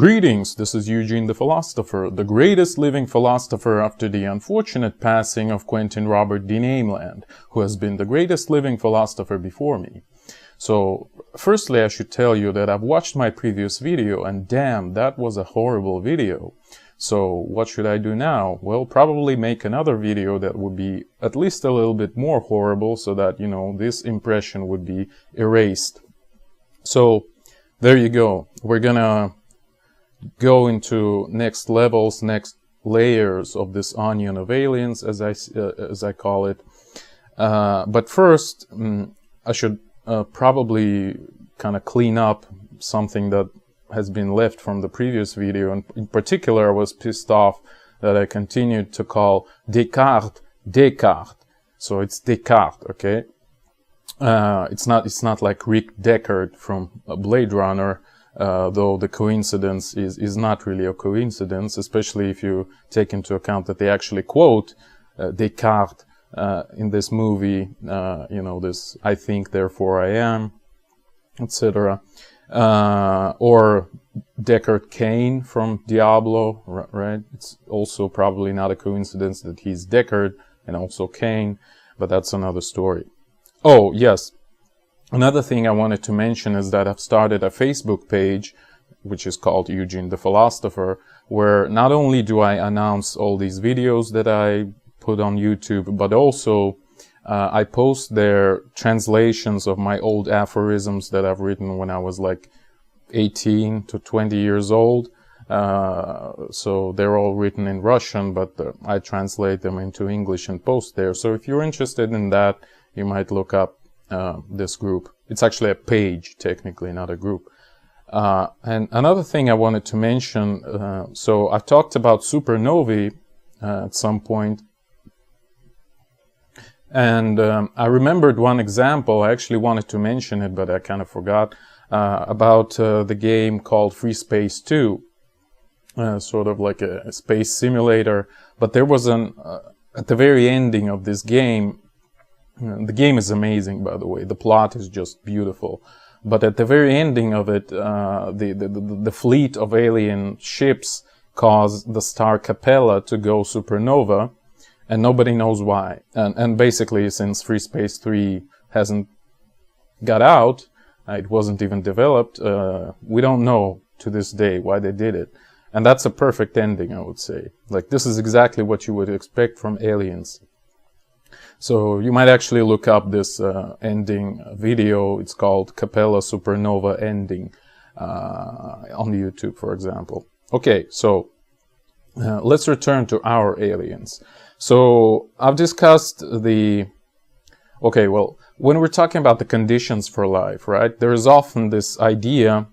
Greetings, this is Eugene the Philosopher, the greatest living philosopher after the unfortunate passing of Quentin Robert D. Nameland, who has been the greatest living philosopher before me. So, firstly I should tell you that I've watched my previous video and damn, that was a horrible video. So, what should I do now? Well, probably make another video that would be at least a little bit more horrible so that, you know, this impression would be erased. So, there you go. We're gonna go into next levels, next layers of this onion of aliens, as I call it. But first, I should probably kind of clean up something that has been left from the previous video. And in particular, I was pissed off that I continued to call Descartes, Descartes. So it's Descartes, okay? It's not like Rick Deckard from Blade Runner. Though the coincidence is not really a coincidence, especially if you take into account that they actually quote Descartes in this movie, you know, this I think, therefore I am, etc. Or Deckard Cain from Diablo, right? It's also probably not a coincidence that he's Deckard and also Cain, but that's another story. Oh, yes. Another thing I wanted to mention is that I've started a Facebook page, which is called Eugene the Philosopher, where not only do I announce all these videos that I put on YouTube, but also I post there translations of my old aphorisms that I've written when I was like 18 to 20 years old. So they're all written in Russian, but I translate them into English and post there. So if you're interested in that, you might look up this group. It's actually a page, technically, not a group. And another thing I wanted to mention, so I talked about supernovae at some point, and I remembered one example. I actually wanted to mention it, but I kind of forgot, about the game called Free Space 2, sort of like a space simulator. But there was at the very ending of this game, the game is amazing, by the way. The plot is just beautiful. But at the very ending of it, the fleet of alien ships caused the star Capella to go supernova, and nobody knows why. And basically, since Free Space 3 hasn't got out, it wasn't even developed, we don't know to this day why they did it. And that's a perfect ending, I would say. Like, this is exactly what you would expect from aliens. So you might actually look up this ending video. It's called Capella Supernova Ending on YouTube, for example. Okay, so let's return to our aliens. So I've discussed the... Okay, well, when we're talking about the conditions for life, right, there is often this idea...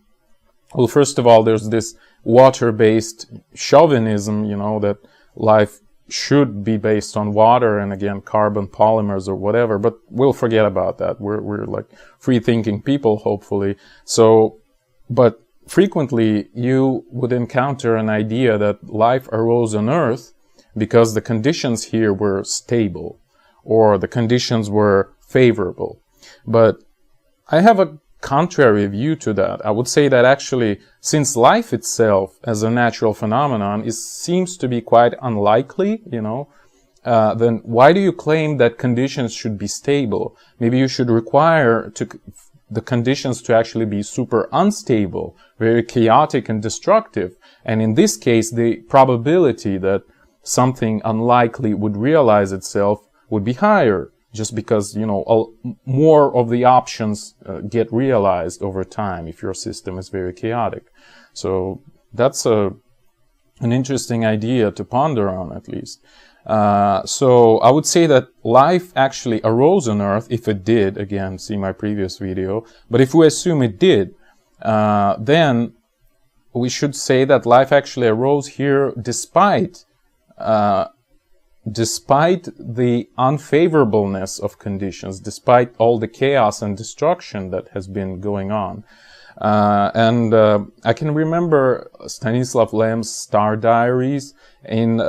Well, first of all, there's this water-based chauvinism, you know, that life should be based on water and, again, carbon polymers or whatever, but we'll forget about that. We're like free-thinking people, hopefully. So, but frequently you would encounter an idea that life arose on Earth because the conditions here were stable or the conditions were favorable. But I have a contrary view to that. I would say that actually, since life itself as a natural phenomenon seems to be quite unlikely, you know, then why do you claim that conditions should be stable? Maybe you should require the conditions to actually be super unstable, very chaotic and destructive. And in this case, the probability that something unlikely would realize itself would be higher, just because, you know, more of the options get realized over time if your system is very chaotic. So that's an interesting idea to ponder on, at least. So I would say that life actually arose on Earth, if it did, again, see my previous video, but if we assume it did, then we should say that life actually arose here despite the unfavorableness of conditions, despite all the chaos and destruction that has been going on. I can remember Stanislav Lem's Star Diaries. In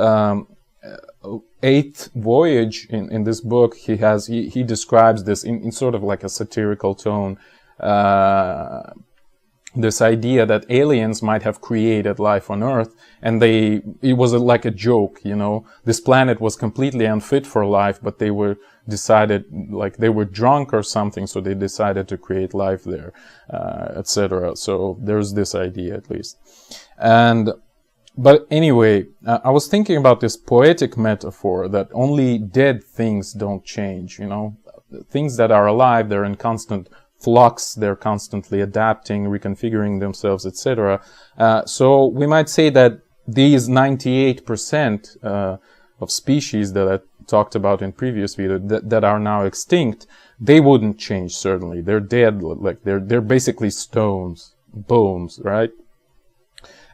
Eighth Voyage, in this book, he describes this in sort of like a satirical tone. this idea that aliens might have created life on Earth, and it was like a joke, you know. This planet was completely unfit for life, but they were decided, like they were drunk or something, so they decided to create life there, etc. So there's this idea at least. But anyway, I was thinking about this poetic metaphor that only dead things don't change, you know. Things that are alive, they're in constant flux, they're constantly adapting, reconfiguring themselves, etc. So we might say that these 98% of species that I talked about in previous video that are now extinct, they wouldn't change, certainly. They're dead, like they're basically stones, bones, right?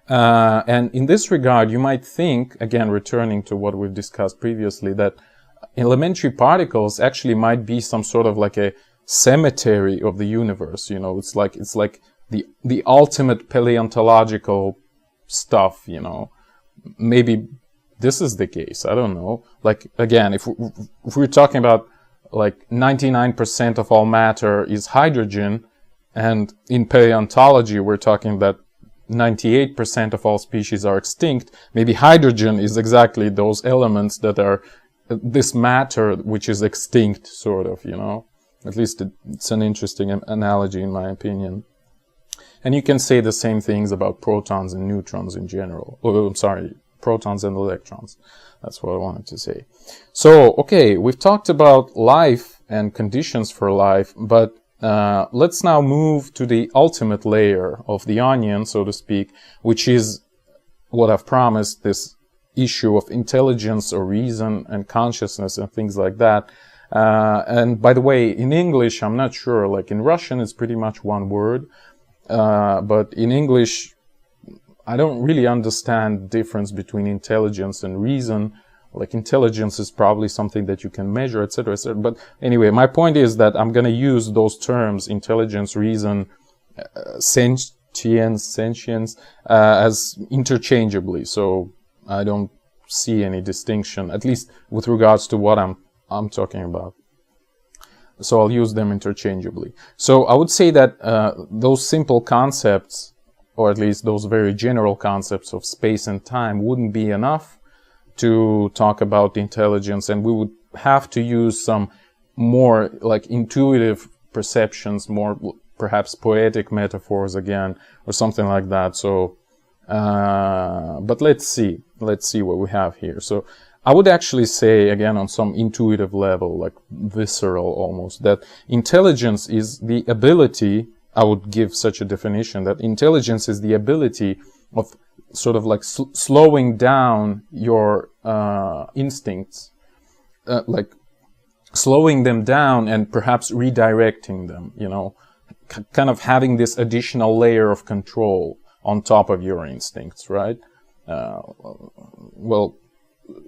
And in this regard, you might think, again, returning to what we've discussed previously, that elementary particles actually might be some sort of like a cemetery of the universe, you know. It's like the ultimate paleontological stuff, you know. Maybe this is the case, I don't know. Like, again, if we're talking about like 99% of all matter is hydrogen, and in paleontology we're talking that 98% of all species are extinct, maybe hydrogen is exactly those elements that are this matter which is extinct, sort of, you know. At least it's an interesting analogy, in my opinion. And you can say the same things about protons and neutrons in general. Oh, I'm sorry, protons and electrons. That's what I wanted to say. So, okay, we've talked about life and conditions for life, but let's now move to the ultimate layer of the onion, so to speak, which is what I've promised, this issue of intelligence or reason and consciousness and things like that. And by the way, in English, I'm not sure, like in Russian, it's pretty much one word. But in English, I don't really understand the difference between intelligence and reason. Like intelligence is probably something that you can measure, etc., etc. But anyway, my point is that I'm going to use those terms, intelligence, reason, sentience, as interchangeably. So I don't see any distinction, at least with regards to what I'm talking about. So I'll use them interchangeably. So I would say that those simple concepts, or at least those very general concepts of space and time, wouldn't be enough to talk about intelligence, and we would have to use some more like intuitive perceptions, more perhaps poetic metaphors again, or something like that. So but let's see what we have here. So I would actually say, again, on some intuitive level, like visceral almost, that intelligence is the ability, I would give such a definition, that intelligence is the ability of sort of like slowing down your instincts, like slowing them down and perhaps redirecting them, you know, kind of having this additional layer of control on top of your instincts, right? Well,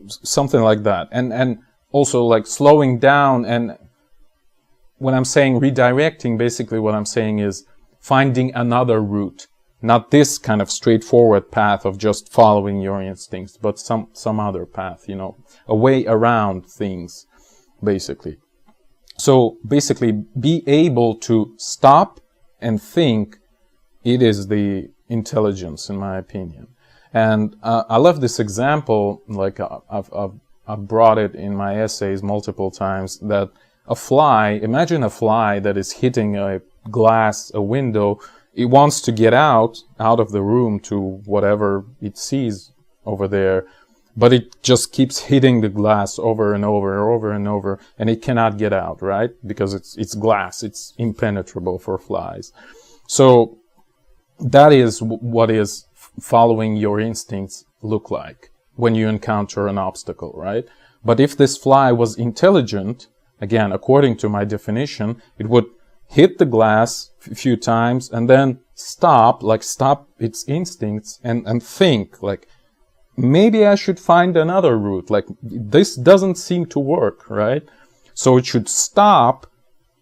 something like that. And also like slowing down, and when I'm saying redirecting, basically what I'm saying is finding another route, not this kind of straightforward path of just following your instincts, but some other path, you know, a way around things, basically. So basically be able to stop and think, it is the intelligence, in my opinion. And I love this example, like I've brought it in my essays multiple times, that a fly, imagine a fly that is hitting a glass, a window. It wants to get out of the room to whatever it sees over there, but it just keeps hitting the glass over and over, and it cannot get out, right? Because it's glass, it's impenetrable for flies. So that is what is following your instincts look like when you encounter an obstacle, right? But if this fly was intelligent, again, according to my definition, it would hit the glass a few times and then stop its instincts and think, like, maybe I should find another route. Like, this doesn't seem to work, right? So it should stop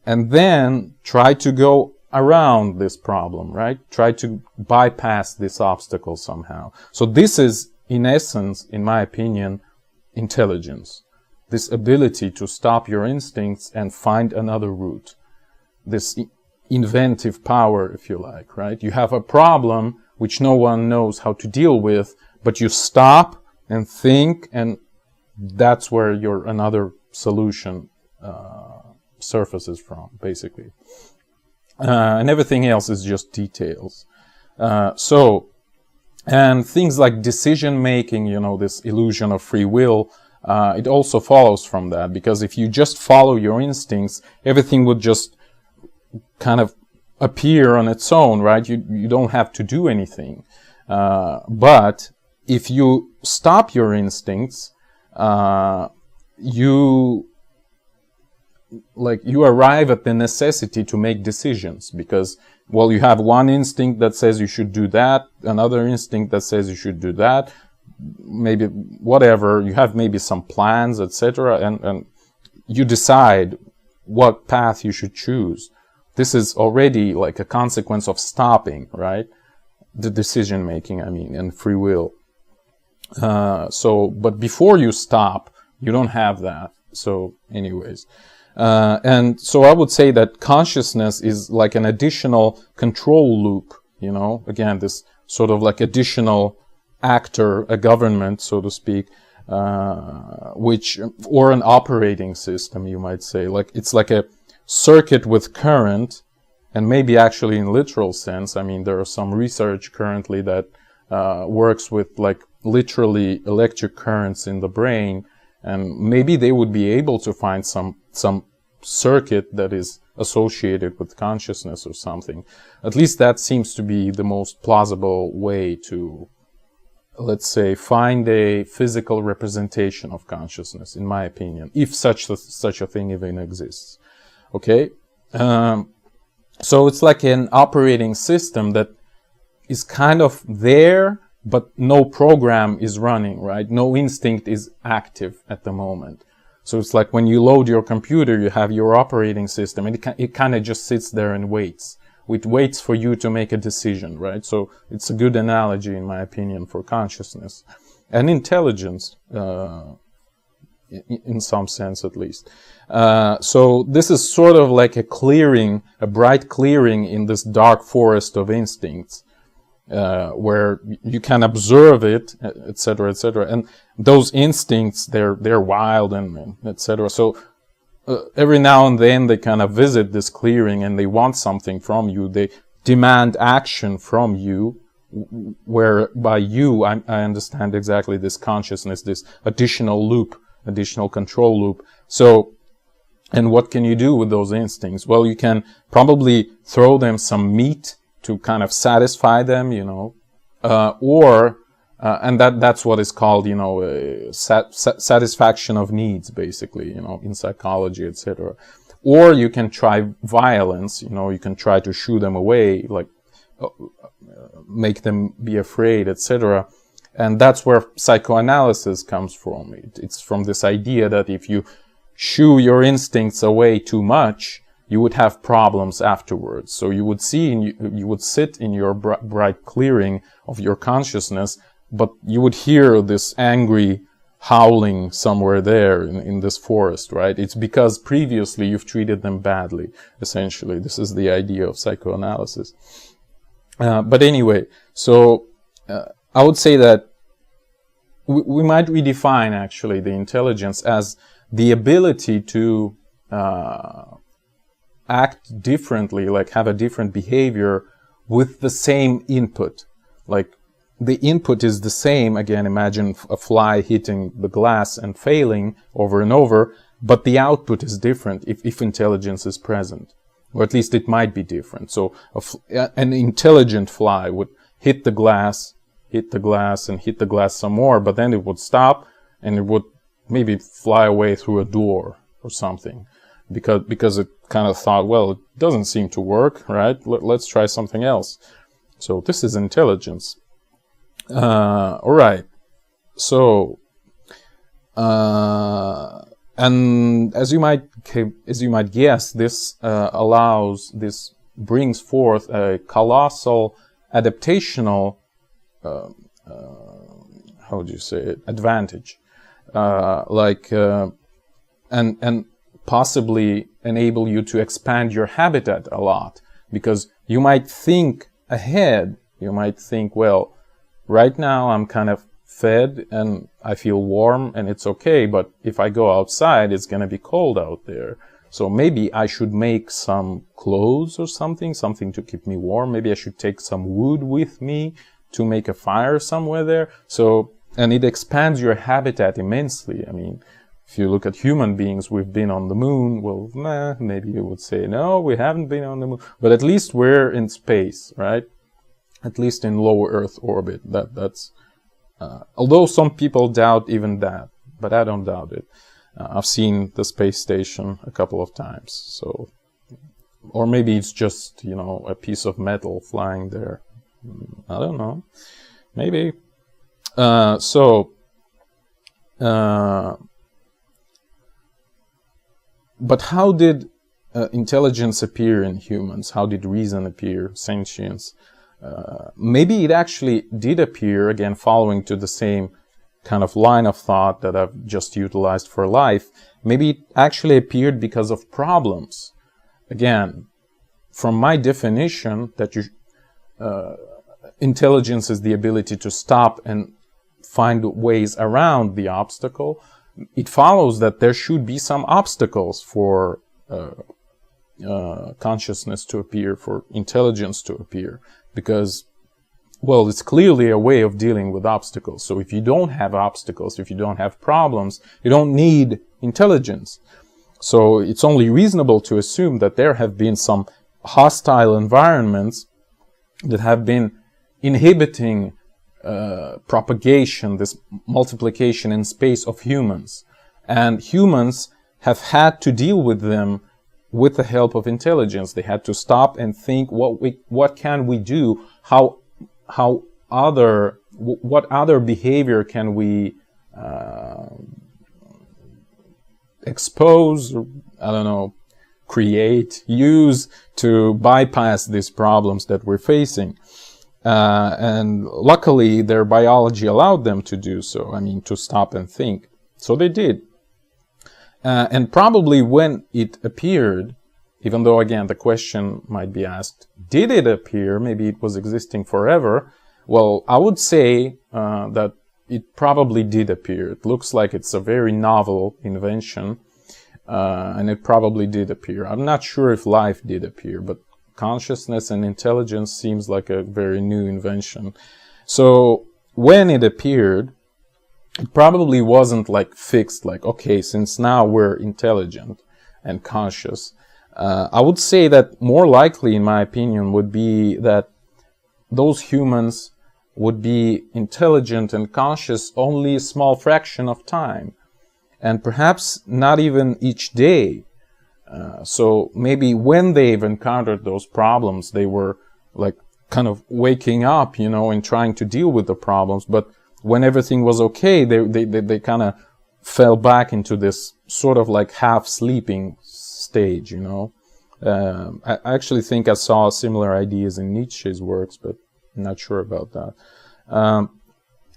and then try to go around this problem, right? Try to bypass this obstacle somehow. So this is, in essence, in my opinion, intelligence. This ability to stop your instincts and find another route. This inventive power, if you like, right? You have a problem which no one knows how to deal with, but you stop and think, and that's where another solution surfaces from, basically. And everything else is just details. And things like decision making, you know, this illusion of free will, it also follows from that, because if you just follow your instincts, everything would just kind of appear on its own, right? You don't have to do anything. But if you stop your instincts, you arrive at the necessity to make decisions, because, well, you have one instinct that says you should do that, another instinct that says you should do that, maybe whatever, you have maybe some plans, etc., and you decide what path you should choose. This is already like a consequence of stopping, right? The decision making, I mean, and free will. But before you stop, you don't have that. So anyways, and so I would say that consciousness is like an additional control loop, you know, again, this sort of like additional actor, a government, so to speak, or an operating system, you might say. Like, it's like a circuit with current, and maybe actually in literal sense. I mean, there are some research currently that works with like literally electric currents in the brain, and maybe they would be able to find some circuit that is associated with consciousness or something. At least that seems to be the most plausible way to, let's say, find a physical representation of consciousness, in my opinion, if such a thing even exists. Okay? So it's like an operating system that is kind of there, but no program is running, right? No instinct is active at the moment. So it's like when you load your computer, you have your operating system, and it kind of just sits there and waits. It waits for you to make a decision, right? So it's a good analogy, in my opinion, for consciousness and intelligence, in some sense at least. So this is sort of like a clearing, a bright clearing in this dark forest of instincts, where you can observe it, etc., etc. And those instincts, they're wild and etc. So every now and then they kind of visit this clearing and they want something from you. They demand action from you, where by you, I understand exactly this consciousness, this additional loop, additional control loop. So, and what can you do with those instincts? Well, you can probably throw them some meat to kind of satisfy them, you know, and that's what is called, you know, satisfaction of needs, basically, you know, in psychology, etc. Or you can try violence, you know, you can try to shoo them away, like make them be afraid, etc. And that's where psychoanalysis comes from. It's from this idea that if you shoo your instincts away too much, you would have problems afterwards. So you would you would sit in your bright clearing of your consciousness, but you would hear this angry howling somewhere there in this forest, right? It's because previously you've treated them badly, essentially. This is the idea of psychoanalysis. But anyway, so I would say that we might redefine, actually, the intelligence as the ability to act differently, like have a different behavior with the same input. Like the input is the same. Again, imagine a fly hitting the glass and failing over and over, but the output is different if intelligence is present, or at least it might be different. So an intelligent fly would hit the glass and hit the glass some more, but then it would stop and it would maybe fly away through a door or something, because it kind of thought, well, it doesn't seem to work, right? Let's try something else. So this is intelligence. All right. So, and as you might guess, this brings forth a colossal adaptational, how would you say it? Advantage, and possibly enable you to expand your habitat a lot. because you might think ahead. You might think, well, right now I'm kind of fed and I feel warm and it's okay, but if I go outside, it's going to be cold out there. So maybe I should make some clothes or something to keep me warm. Maybe I should take some wood with me to make a fire somewhere there. So, and it expands your habitat immensely. I mean, if you look at human beings, we've been on the moon. Well, maybe you would say, no, we haven't been on the moon. But at least we're in space, right? At least in low Earth orbit. That's although some people doubt even that, but I don't doubt it. I've seen the space station a couple of times. So, or maybe it's just, you know, a piece of metal flying there. I don't know. Maybe. But how did intelligence appear in humans? How did reason appear, sentience? Maybe it actually did appear, again, following to the same kind of line of thought that I've just utilized for life. Maybe it actually appeared because of problems. Again, from my definition, that intelligence is the ability to stop and find ways around the obstacle. It follows that there should be some obstacles for consciousness to appear, for intelligence to appear, because, well, it's clearly a way of dealing with obstacles. So if you don't have obstacles, if you don't have problems, you don't need intelligence. So it's only reasonable to assume that there have been some hostile environments that have been inhibiting propagation, this multiplication in space of humans. And humans have had to deal with them with the help of intelligence. They had to stop and think, what can we do? What other behavior can we expose, I don't know, create, use to bypass these problems that we're facing. And luckily, their biology allowed them to do so. I mean, to stop and think. So they did. And probably when it appeared, even though, again, the question might be asked, did it appear? Maybe it was existing forever. Well, I would say that it probably did appear. It looks like it's a very novel invention, and it probably did appear. I'm not sure if life did appear, but consciousness and intelligence seems like a very new invention. So when it appeared, it probably wasn't like fixed, like, okay, since now we're intelligent and conscious. I would say that more likely, in my opinion, would be that those humans would be intelligent and conscious only a small fraction of time, and perhaps not even each day. So maybe when they've encountered those problems, they were like kind of waking up, you know, and trying to deal with the problems. But when everything was okay, they kind of fell back into this sort of like half sleeping stage, you know. I actually think I saw similar ideas in Nietzsche's works, but I'm not sure about that.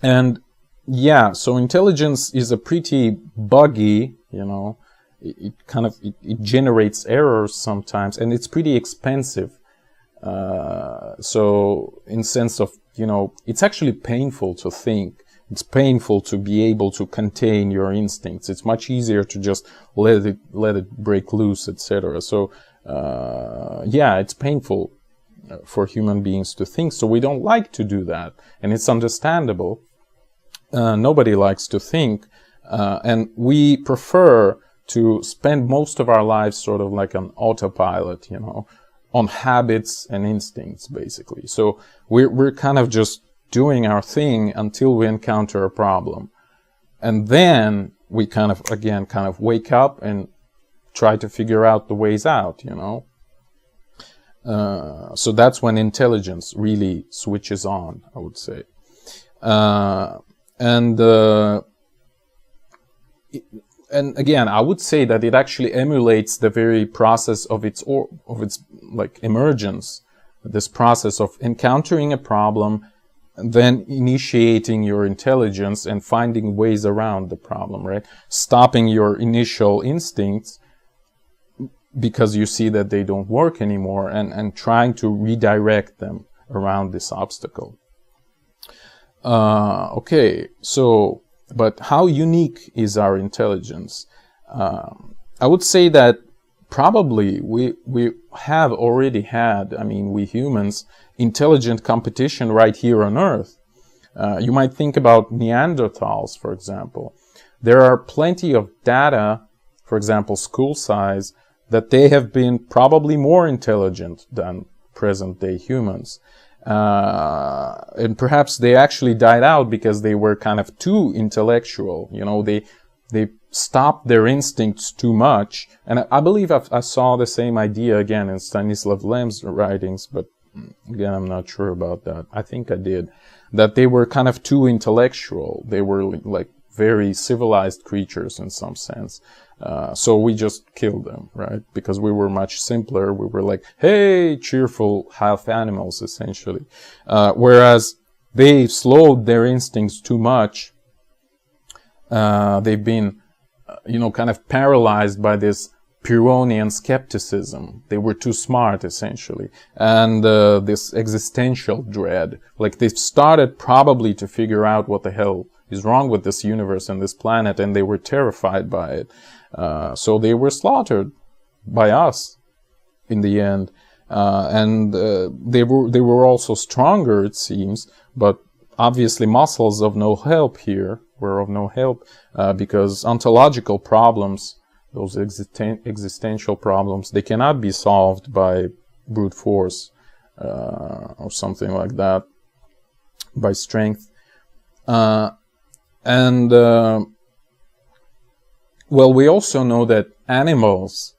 And yeah, so intelligence is a pretty buggy, you know. It generates errors sometimes, and it's pretty expensive. So in sense of, you know, it's actually painful to think. It's painful to be able to contain your instincts. It's much easier to just let it break loose, etc. So yeah, it's painful for human beings to think. So we don't like to do that, and it's understandable. Nobody likes to think, and we prefer to spend most of our lives sort of like on autopilot, you know, on habits and instincts, basically. So we're kind of just doing our thing until we encounter a problem. And then we kind of wake up and try to figure out the ways out, you know. So that's when intelligence really switches on, I would say. And again, I would say that it actually emulates the very process of its like emergence, this process of encountering a problem, then initiating your intelligence and finding ways around the problem, right? Stopping your initial instincts, because you see that they don't work anymore, and trying to redirect them around this obstacle. Okay, so, but how unique is our intelligence? I would say that probably we have already had, I mean, we humans, intelligent competition right here on Earth. You might think about Neanderthals, for example. There are plenty of data, for example, school size, that they have been probably more intelligent than present-day humans. And perhaps they actually died out because they were kind of too intellectual. You know, they stopped their instincts too much. And I believe I saw the same idea again in Stanislav Lem's writings, but again, I'm not sure about that. I think I did. That they were kind of too intellectual. They were like very civilized creatures in some sense. So we just killed them, right? Because we were much simpler. We were like, hey, cheerful half animals, essentially. Whereas they slowed their instincts too much. They've been, kind of paralyzed by this Pyrrhonian skepticism. They were too smart, essentially. And this existential dread. Like, they've started probably to figure out what the hell is wrong with this universe and this planet, and they were terrified by it. So they were slaughtered by us in the end. And they were also stronger, it seems, but obviously muscles of no help here were of no help, because ontological problems, those existential problems, they cannot be solved by brute force or something like that, by strength. Well, we also know that animals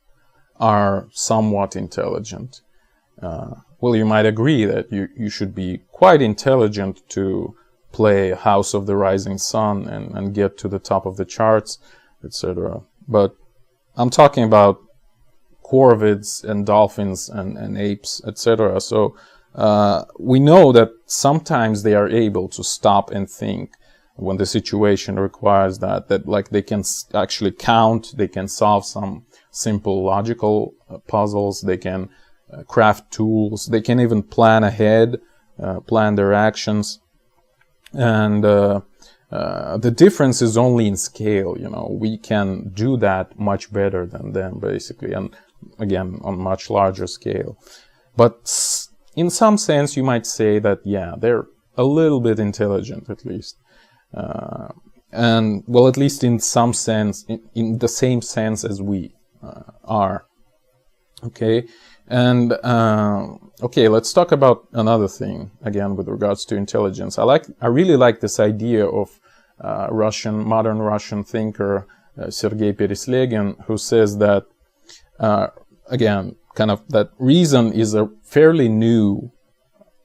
are somewhat intelligent. Well, you might agree that you should be quite intelligent to play House of the Rising Sun and get to the top of the charts, etc. But I'm talking about corvids and dolphins and apes, etc. So we know that sometimes they are able to stop and think when the situation requires that like they can actually count, they can solve some simple logical puzzles, they can craft tools, they can even plan ahead, plan their actions. And the difference is only in scale. We can do that much better than them, basically, and again on much larger scale. But in some sense you might say that, yeah, they're a little bit intelligent, at least. And well, at least in some sense, in the same sense as we are. Okay, and okay, let's talk about another thing again with regards to intelligence. I really like this idea of modern Russian thinker Sergei Pereslegin, who says that again, kind of that reason is a fairly new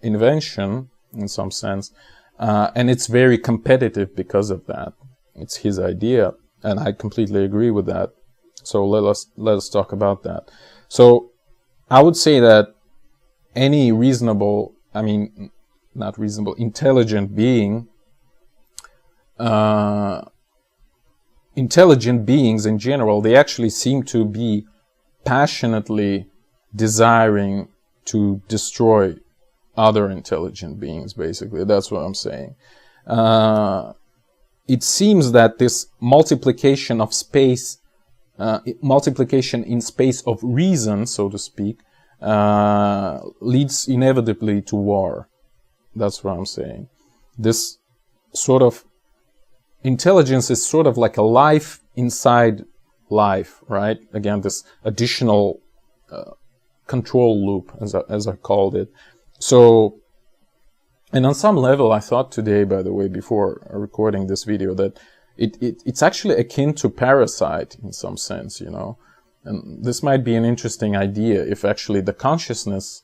invention in some sense. And it's very competitive because of that. It's his idea, and I completely agree with that. So let us talk about that. So I would say that any intelligent being, intelligent beings in general, they actually seem to be passionately desiring to destroy other intelligent beings, basically. That's what I'm saying. It seems that this multiplication of space, multiplication in space of reason, so to speak, leads inevitably to war. That's what I'm saying. This sort of intelligence is sort of like a life inside life, right? Again, this additional control loop, as I called it. So, and on some level, I thought today, by the way, before recording this video, that it's actually akin to parasite in some sense, And this might be an interesting idea if actually the consciousness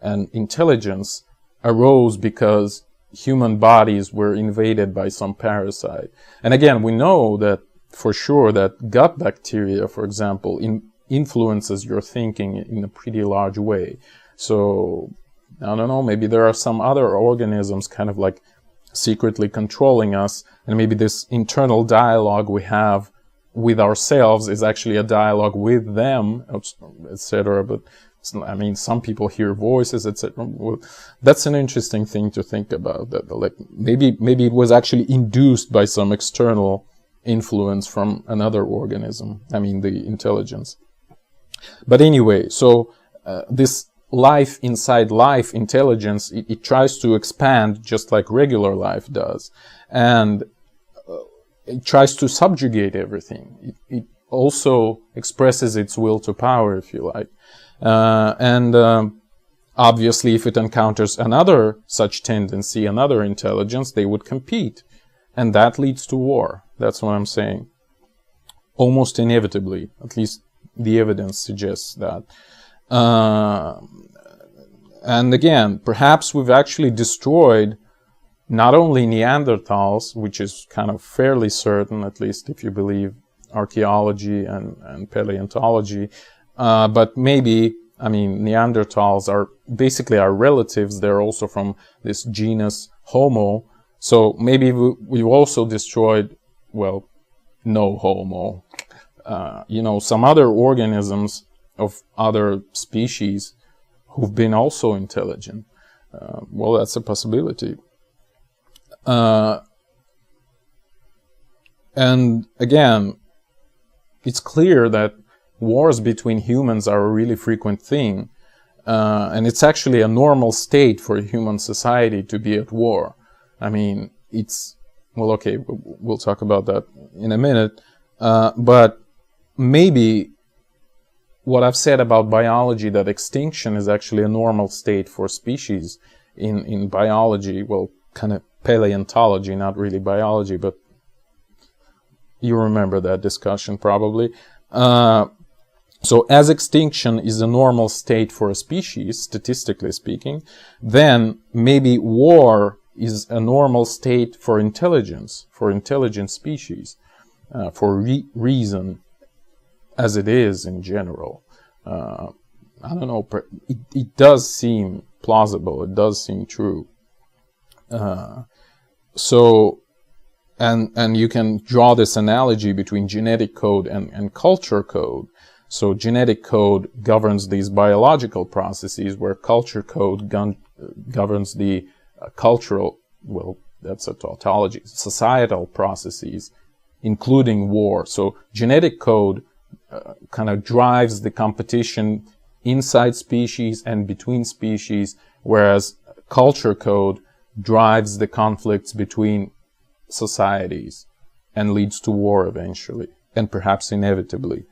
and intelligence arose because human bodies were invaded by some parasite. And again, we know that for sure that gut bacteria, for example, influences your thinking in a pretty large way. So, I don't know, maybe there are some other organisms kind of like secretly controlling us, and maybe this internal dialogue we have with ourselves is actually a dialogue with them, etc. But I mean, some people hear voices, etc. Well, that's an interesting thing to think about. That like maybe it was actually induced by some external influence from another organism. I mean, the intelligence. But anyway, so this life inside life intelligence, it tries to expand just like regular life does, and it tries to subjugate everything. It also expresses its will to power, if you like. Obviously, if it encounters another such tendency, another intelligence, they would compete. And that leads to war. That's what I'm saying. Almost inevitably. At least the evidence suggests that. And again, perhaps we've actually destroyed not only Neanderthals, which is kind of fairly certain, at least if you believe archaeology and paleontology, but maybe, I mean, Neanderthals are basically our relatives. They're also from this genus Homo. So maybe we've also destroyed, well, no Homo. Some other organisms of other species who've been also intelligent. Well, that's a possibility. And again, it's clear that wars between humans are a really frequent thing, and it's actually a normal state for human society to be at war. I mean, well, okay, we'll talk about that in a minute, but maybe what I've said about biology, that extinction is actually a normal state for species in biology, well, kind of paleontology, not really biology, but you remember that discussion probably. So as extinction is a normal state for a species, statistically speaking, then maybe war is a normal state for intelligence, for intelligent species, for reason, as it is in general. I don't know, it does seem plausible, it does seem true. And you can draw this analogy between genetic code and culture code. So genetic code governs these biological processes, where culture code governs the cultural, well, that's a tautology, societal processes, including war. So genetic code kind of drives the competition inside species and between species, whereas culture code drives the conflicts between societies and leads to war eventually, and perhaps inevitably.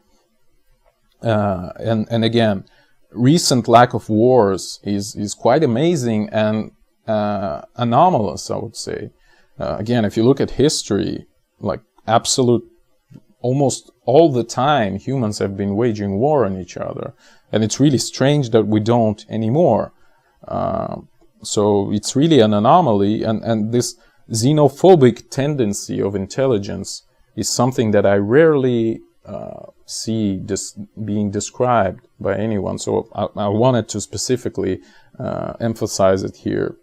And again, recent lack of wars is quite amazing and anomalous, I would say. Again, if you look at history, like almost all the time, humans have been waging war on each other. And it's really strange that we don't anymore. So it's really an anomaly, and this xenophobic tendency of intelligence is something that I rarely see being described by anyone. So I wanted to specifically emphasize it here,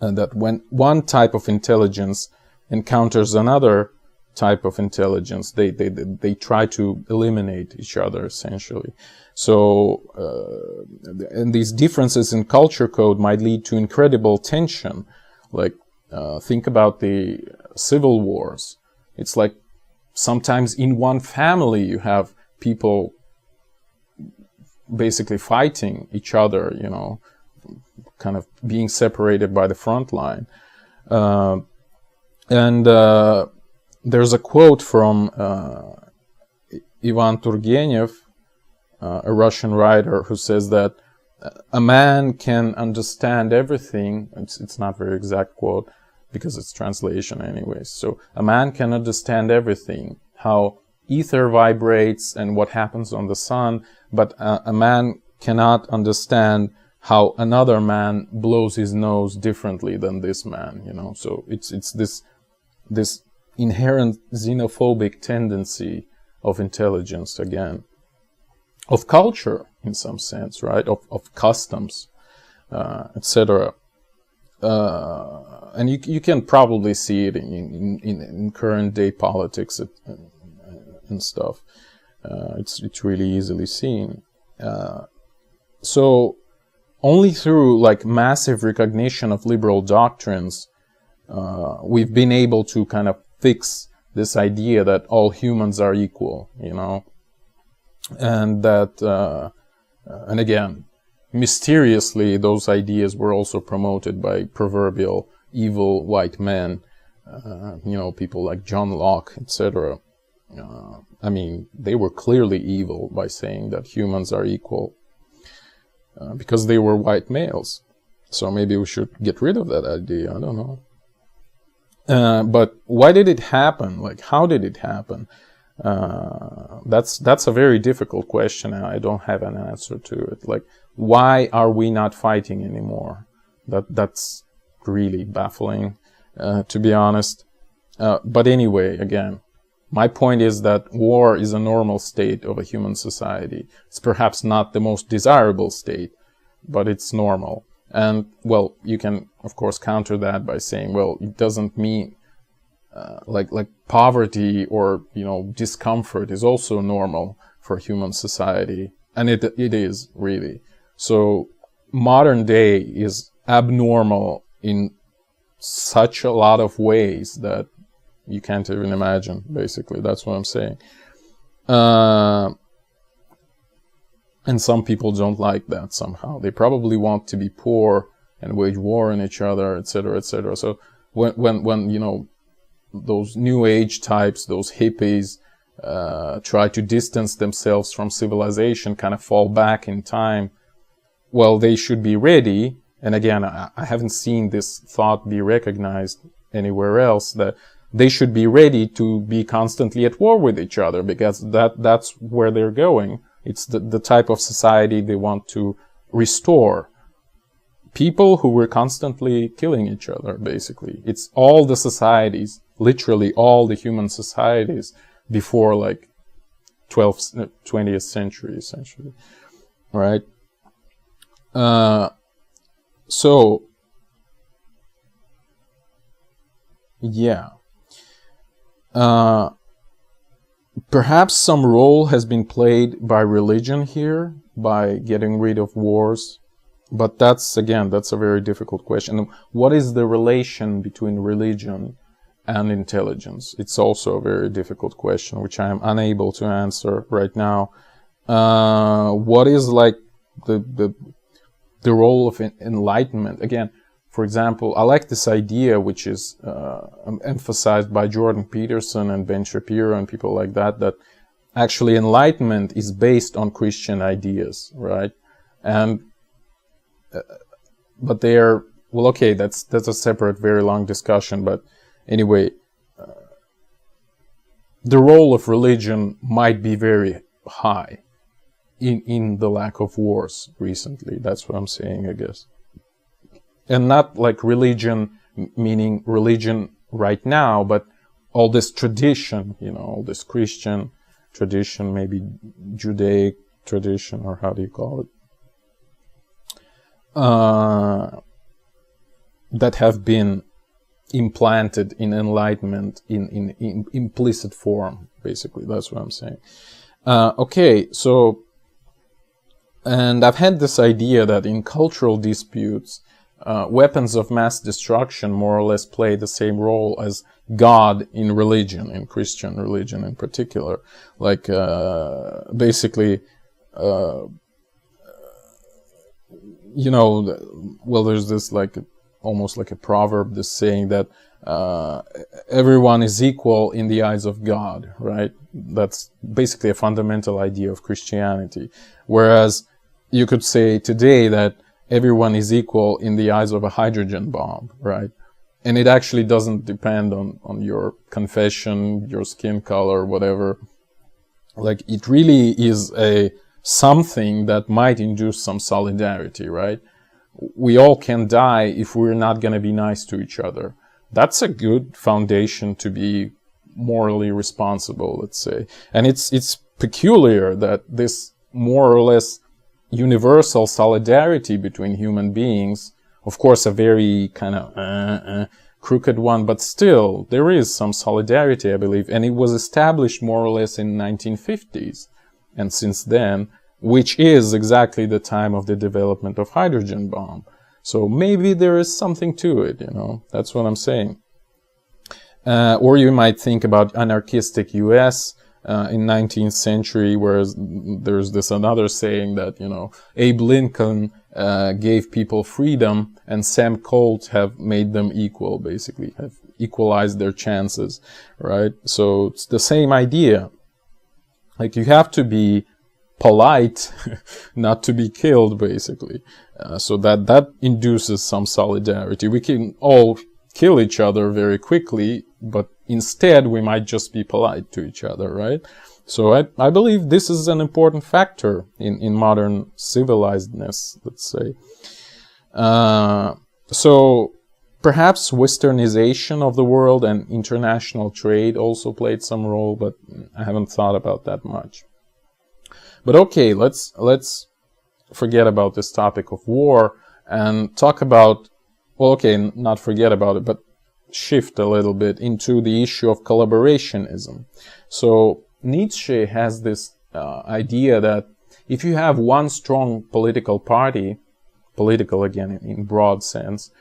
and that when one type of intelligence encounters another type of intelligence, they try to eliminate each other, essentially. So, and these differences in culture code might lead to incredible tension. Like, think about the civil wars. It's like sometimes in one family you have people basically fighting each other, kind of being separated by the front line. There's a quote from Ivan Turgenev, a Russian writer, who says that a man can understand everything. It's not a very exact quote because it's translation anyways. So a man can understand everything, how ether vibrates and what happens on the sun, but a man cannot understand how another man blows his nose differently than this man, So it's this inherent xenophobic tendency of intelligence, again, of culture in some sense, right? Of customs, etc. And you can probably see it in current day politics and stuff. It's really easily seen. So only through like massive recognition of liberal doctrines, we've been able to kind of fix this idea that all humans are equal, you know, and that, and again, mysteriously, those ideas were also promoted by proverbial evil white men, you know, people like John Locke, etc. I mean, they were clearly evil by saying that humans are equal, because they were white males. So maybe we should get rid of that idea, I don't know. But why did it happen? Like, how did it happen? That's a very difficult question, and I don't have an answer to it. Like, why are we not fighting anymore? That's really baffling, to be honest. But anyway, again, my point is that war is a normal state of a human society. It's perhaps not the most desirable state, but it's normal. And, well, you can, of course, counter that by saying, well, it doesn't mean, like poverty or, you know, discomfort is also normal for human society. And it is, really. So, modern day is abnormal in such a lot of ways that you can't even imagine, basically. That's what I'm saying. And some people don't like that somehow. They probably want to be poor and wage war on each other, etc., etc. So when you know, those new age types, those hippies, try to distance themselves from civilization, kind of fall back in time, well, they should be ready. And again, I haven't seen this thought be recognized anywhere else, that they should be ready to be constantly at war with each other, because that's where they're going. It's the type of society they want to restore. People who were constantly killing each other, basically. It's all the societies, literally all the human societies before like 20th century, essentially. Right? So, yeah. Perhaps some role has been played by religion here, by getting rid of wars. But that's, again, that's a very difficult question. What is the relation between religion and intelligence? It's also a very difficult question, which I am unable to answer right now. What is like the role of enlightenment? Again, for example, I like this idea, which is emphasized by Jordan Peterson and Ben Shapiro and people like that, that actually enlightenment is based on Christian ideas, right? And but they are, well, okay, that's a separate, very long discussion. But anyway, the role of religion might be very high in the lack of wars recently. That's what I'm saying, I guess. And not like religion, meaning religion right now, but all this tradition, you know, all this Christian tradition, maybe Judaic tradition, or how do you call it? That have been implanted in enlightenment in implicit form, basically. That's what I'm saying. Okay, so, and I've had this idea that in cultural disputes, weapons of mass destruction more or less play the same role as God in religion, in Christian religion in particular. Like, basically, you know, well, there's this like almost like a proverb, this saying that everyone is equal in the eyes of God, right? That's basically a fundamental idea of Christianity. Whereas you could say today that everyone is equal in the eyes of a hydrogen bomb, right? And it actually doesn't depend on your confession, your skin color, whatever. Like, it really is something that might induce some solidarity, right? We all can die if we're not going to be nice to each other. That's a good foundation to be morally responsible, let's say. And it's peculiar that this more or less universal solidarity between human beings, of course a very kind of crooked one, but still there is some solidarity, I believe, and it was established more or less in the 1950s, and since then, which is exactly the time of the development of hydrogen bomb. So maybe there is something to it, you know, that's what I'm saying. Or you might think about anarchistic US in 19th century, whereas there's this another saying that, you know, Abe Lincoln gave people freedom and Sam Colt have made them equal, basically, have equalized their chances, right? So it's the same idea. Like, you have to be polite not to be killed, basically. So that induces some solidarity. We can all kill each other very quickly, but instead we might just be polite to each other, right? So I believe this is an important factor in modern civilizedness, let's say. So perhaps westernization of the world and international trade also played some role, but I haven't thought about that much. But okay, let's forget about this topic of war and talk about, well, okay, not forget about it, but shift a little bit into the issue of collaborationism. So Nietzsche has this idea that if you have one strong political party, political again in broad sense,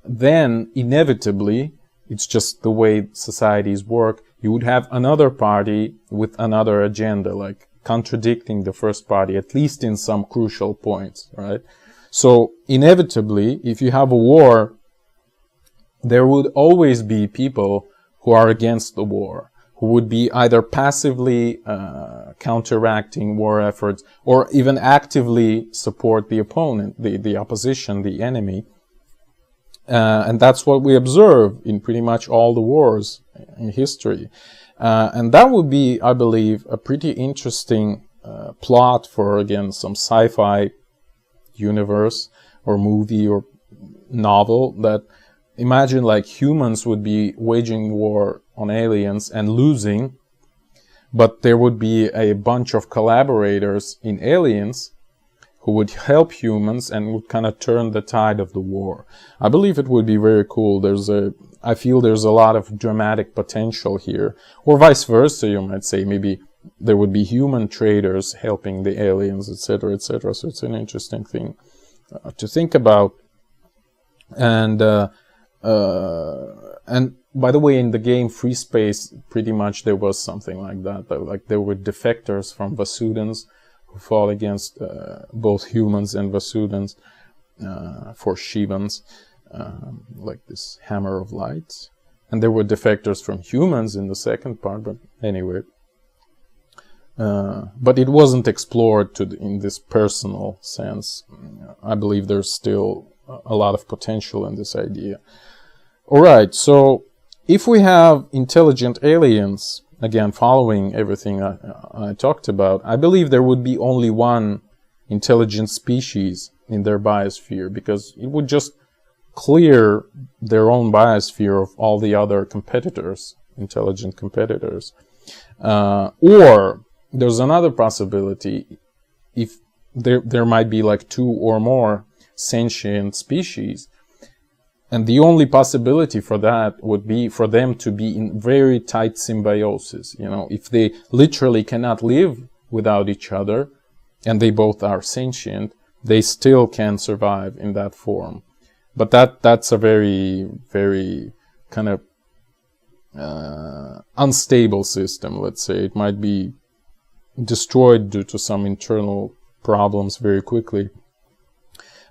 then inevitably, it's just the way societies work, you would have another party with another agenda, like contradicting the first party, at least in some crucial points, right? So inevitably, if you have a war, there would always be people who are against the war, who would be either passively counteracting war efforts or even actively support the opponent, the opposition, the enemy. And that's what we observe in pretty much all the wars in history. And that would be, I believe, a pretty interesting plot for, again, some sci-fi universe or movie or novel, that imagine like humans would be waging war on aliens and losing, but there would be a bunch of collaborators in aliens who would help humans and would kind of turn the tide of the war. I believe it would be very cool. I feel there's a lot of dramatic potential here. Or vice versa, you might say. Maybe there would be human traders helping the aliens, etc., etc. So it's an interesting thing to think about. And by the way, in the game Free Space, pretty much there was something like that. Like there were defectors from Vasudans who fought against both humans and Vasudans for Shivans, like this Hammer of Light. And there were defectors from humans in the second part, but anyway. But it wasn't explored in this personal sense. I believe there's still a lot of potential in this idea. Alright, so if we have intelligent aliens, again, following everything I talked about, I believe there would be only one intelligent species in their biosphere, because it would just clear their own biosphere of all the other competitors, intelligent competitors. Or there's another possibility, if there might be like two or more sentient species, and the only possibility for that would be for them to be in very tight symbiosis. You know, if they literally cannot live without each other, and they both are sentient, they still can survive in that form. But that's a very, very kind of unstable system, let's say. It might be destroyed due to some internal problems very quickly.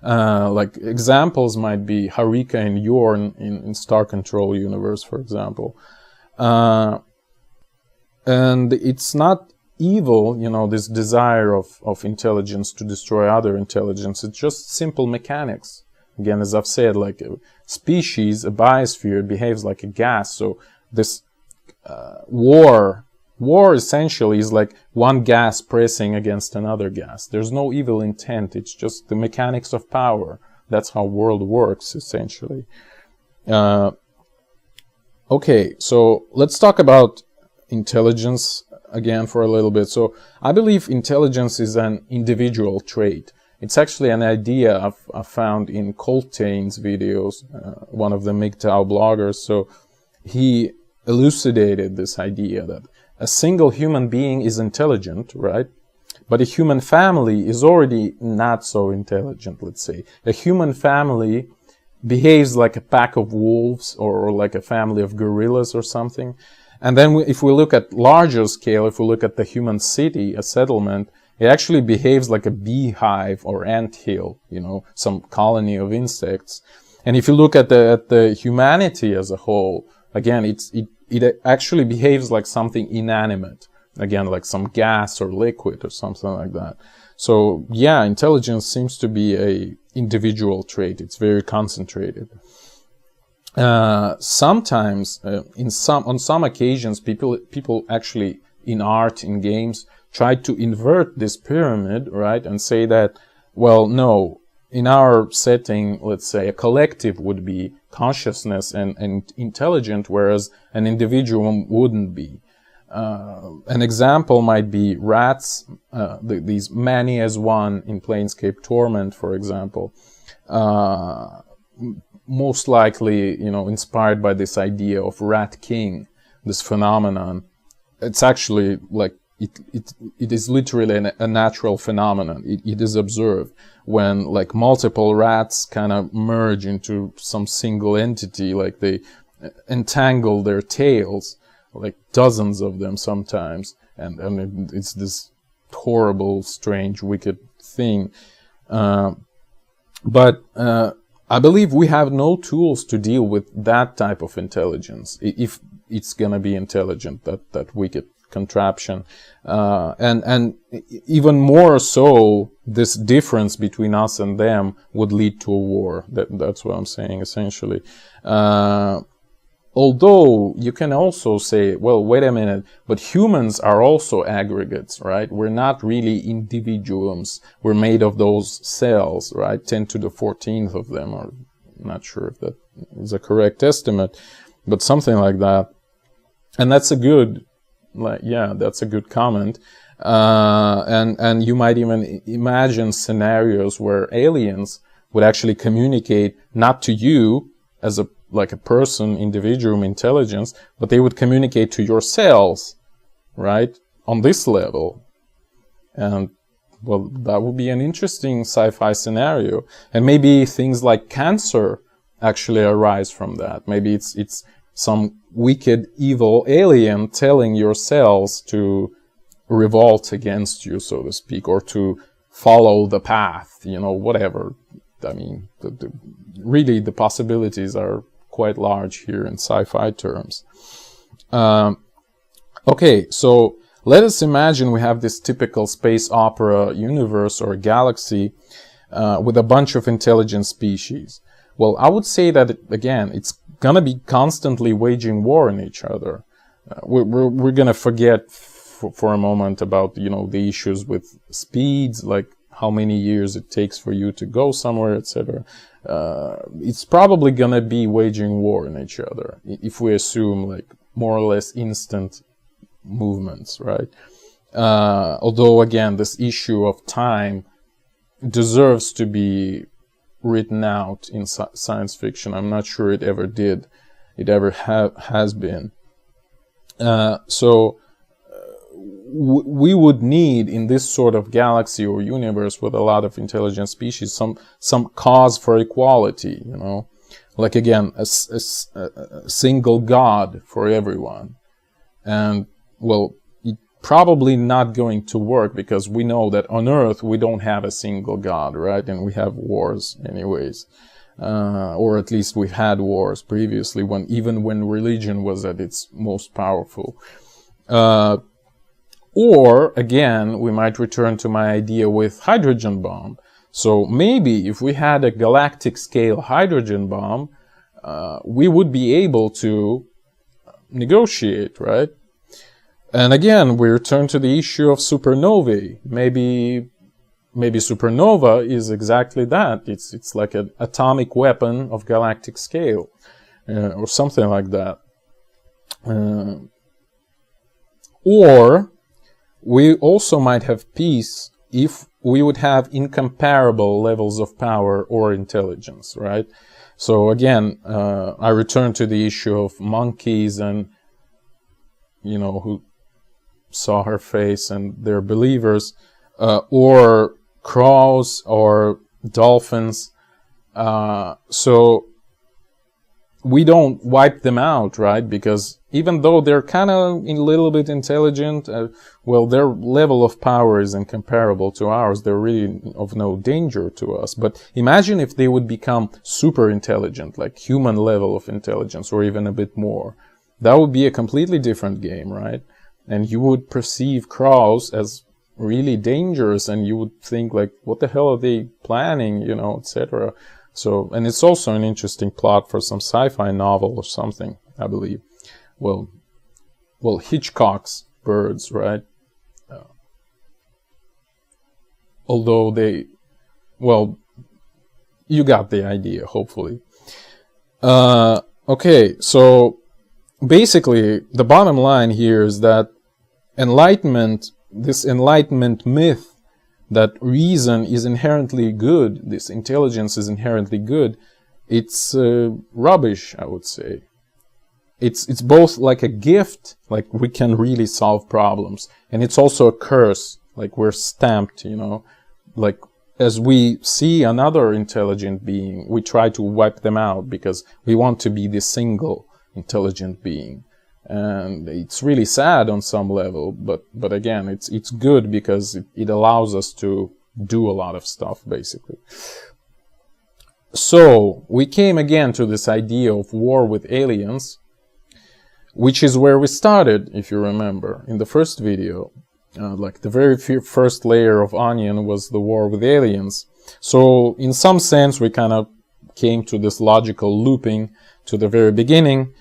Like examples might be Harika and Yorn in Star Control universe, for example. And it's not evil, you know, this desire of intelligence to destroy other intelligence. It's just simple mechanics. Again, as I've said, like a species, a biosphere, behaves like a gas. So this war essentially is like one gas pressing against another gas. There's no evil intent. It's just the mechanics of power. That's how world works, essentially. Okay, so let's talk about intelligence again for a little bit. So I believe intelligence is an individual trait. It's actually an idea I found in Coltane's videos, one of the MGTOW bloggers. So he elucidated this idea that a single human being is intelligent, right? But a human family is already not so intelligent, let's say. A human family behaves like a pack of wolves or like a family of gorillas or something. And then if we look at larger scale, if we look at the human city, a settlement, it actually behaves like a beehive or anthill, you know, some colony of insects. And if you look at the humanity as a whole, again, it actually behaves like something inanimate. Again, like some gas or liquid or something like that. So yeah, intelligence seems to be a individual trait. It's very concentrated. Sometimes, on some occasions, people actually in art, in games, try to invert this pyramid, right, and say that, well, no, in our setting, let's say a collective would be consciousness and intelligent, whereas an individual wouldn't be. An example might be rats, these many as one in Planescape Torment, for example. Most likely, you know, inspired by this idea of Rat King, this phenomenon. It's actually like, it is literally a natural phenomenon. It is observed when like multiple rats kind of merge into some single entity, like they entangle their tails, like dozens of them sometimes, and it's this horrible, strange, wicked thing. But I believe we have no tools to deal with that type of intelligence, if it's gonna be intelligent, that wicked contraption. And even more so, this difference between us and them would lead to a war. That's what I'm saying, essentially. Although you can also say, well, wait a minute, but humans are also aggregates, right? We're not really individuums. We're made of those cells, right? 10 to the 14th of them, or I'm not sure if that is a correct estimate, but something like that. And that's a good, that's a good comment. And you might even imagine scenarios where aliens would actually communicate not to you as a person, individual intelligence, but they would communicate to your cells, right, on this level. And, well, that would be an interesting sci-fi scenario. And maybe things like cancer actually arise from that. Maybe it's some wicked, evil alien telling your cells to revolt against you, so to speak, or to follow the path, you know, whatever. I mean, really the possibilities are quite large here in sci-fi terms. Okay, so let us imagine we have this typical space opera universe or galaxy with a bunch of intelligent species. Well, I would say that, again, it's gonna be constantly waging war on each other. We're gonna forget for a moment about, you know, the issues with speeds, like how many years it takes for you to go somewhere, etc. It's probably gonna be waging war on each other, if we assume like more or less instant movements, right? Although, again, this issue of time deserves to be written out in science fiction. I'm not sure it ever did. It ever has been. So we would need, in this sort of galaxy or universe with a lot of intelligent species, some cause for equality, you know, like, again, a single god for everyone. And, well, it's probably not going to work, because we know that on Earth we don't have a single god, right? And we have wars anyways, or at least we've had wars previously, even when religion was at its most powerful. Or, again, we might return to my idea with hydrogen bomb. So maybe if we had a galactic scale hydrogen bomb, we would be able to negotiate, right? And again, we return to the issue of supernovae. Maybe supernova is exactly that. It's like an atomic weapon of galactic scale, or something like that. Or we also might have peace if we would have incomparable levels of power or intelligence, right? So again, I return to the issue of monkeys and, you know, who saw her face and they're believers, or crows or dolphins. So we don't wipe them out, right? Because even though they're kind of a little bit intelligent, well, their level of power is incomparable to ours. They're really of no danger to us. But imagine if they would become super intelligent, like human level of intelligence, or even a bit more. That would be a completely different game, right? And you would perceive crows as really dangerous, and you would think like, what the hell are they planning, you know, etc. So, and it's also an interesting plot for some sci-fi novel or something, I believe. Well, Hitchcock's birds, right? Although they, well, you got the idea, hopefully. Okay, so basically, the bottom line here is that enlightenment, this enlightenment myth that reason is inherently good, this intelligence is inherently good, it's rubbish, I would say. It's both like a gift, like we can really solve problems, and it's also a curse, like we're stamped, you know, like as we see another intelligent being, we try to wipe them out because we want to be the single intelligent being. And it's really sad on some level, but again, it's good because it allows us to do a lot of stuff, basically. So we came again to this idea of war with aliens, which is where we started, if you remember, in the first video. Like the very first layer of onion was the war with aliens. So in some sense, we kind of came to this logical looping to the very beginning.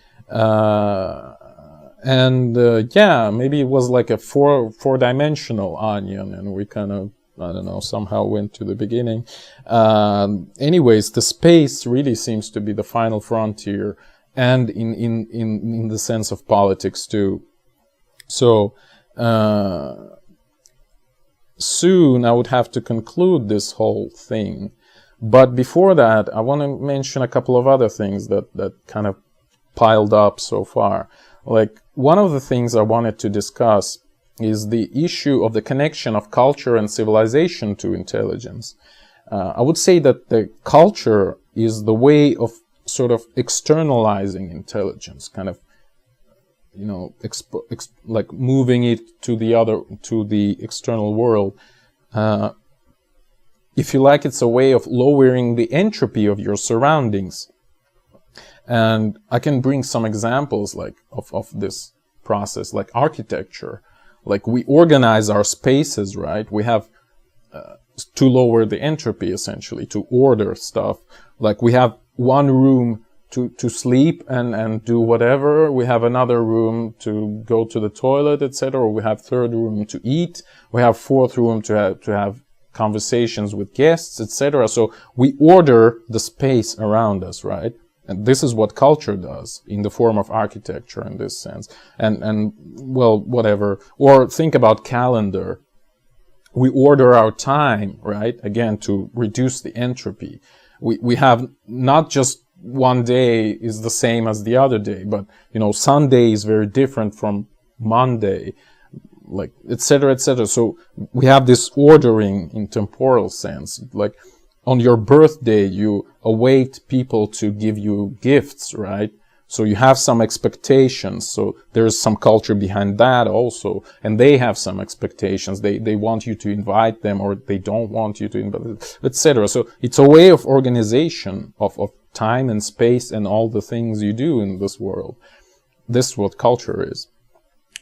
Yeah, maybe it was like a four-dimensional onion, and we kind of, I don't know, somehow went to the beginning. Anyways, the space really seems to be the final frontier, and in the sense of politics too. So soon I would have to conclude this whole thing, but before that, I want to mention a couple of other things that kind of piled up so far. Like, one of the things I wanted to discuss is the issue of the connection of culture and civilization to intelligence. I would say that the culture is the way of sort of externalizing intelligence, kind of, you know, like moving it to the external world. If you like, it's a way of lowering the entropy of your surroundings. And I can bring some examples like of this process, like architecture. Like, we organize our spaces, right? We have to lower the entropy, essentially, to order stuff. Like, we have one room to sleep and do whatever. We have another room to go to the toilet, etc. We have third room to eat. We have fourth room to have conversations with guests, etc. So we order the space around us, right? And this is what culture does in the form of architecture in this sense. And well, whatever. Or think about calendar. We order our time, right? Again, to reduce the entropy. We have not just one day is the same as the other day, but, you know, Sunday is very different from Monday, like, etc., etc. So we have this ordering in temporal sense. Like, on your birthday, you await people to give you gifts, right? So you have some expectations. So there's some culture behind that also. And they have some expectations. They want you to invite them, or they don't want you to invite, etc. So it's a way of organization of time and space and all the things you do in this world. This is what culture is.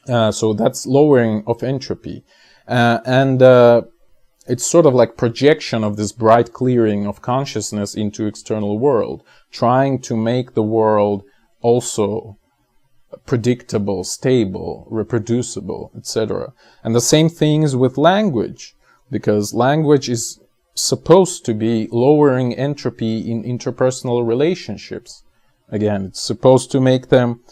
So that's lowering of entropy. It's sort of like projection of this bright clearing of consciousness into external world, trying to make the world also predictable, stable, reproducible, etc. And the same thing is with language, because language is supposed to be lowering entropy in interpersonal relationships. Again, it's supposed to make them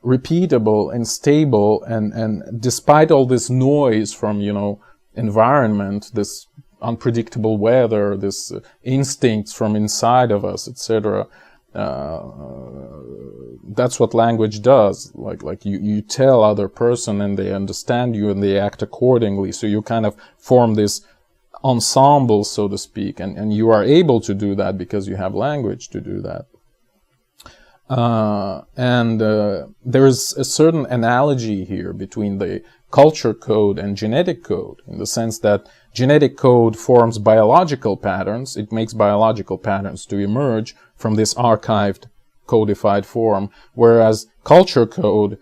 repeatable and stable, and despite all this noise from, you know, environment, this unpredictable weather, this instincts from inside of us, etc. That's what language does. Like you tell other person and they understand you and they act accordingly. So you kind of form this ensemble, so to speak, and you are able to do that because you have language to do that. There's a certain analogy here between the culture code and genetic code, in the sense that genetic code forms biological patterns. It makes biological patterns to emerge from this archived, codified form, whereas culture code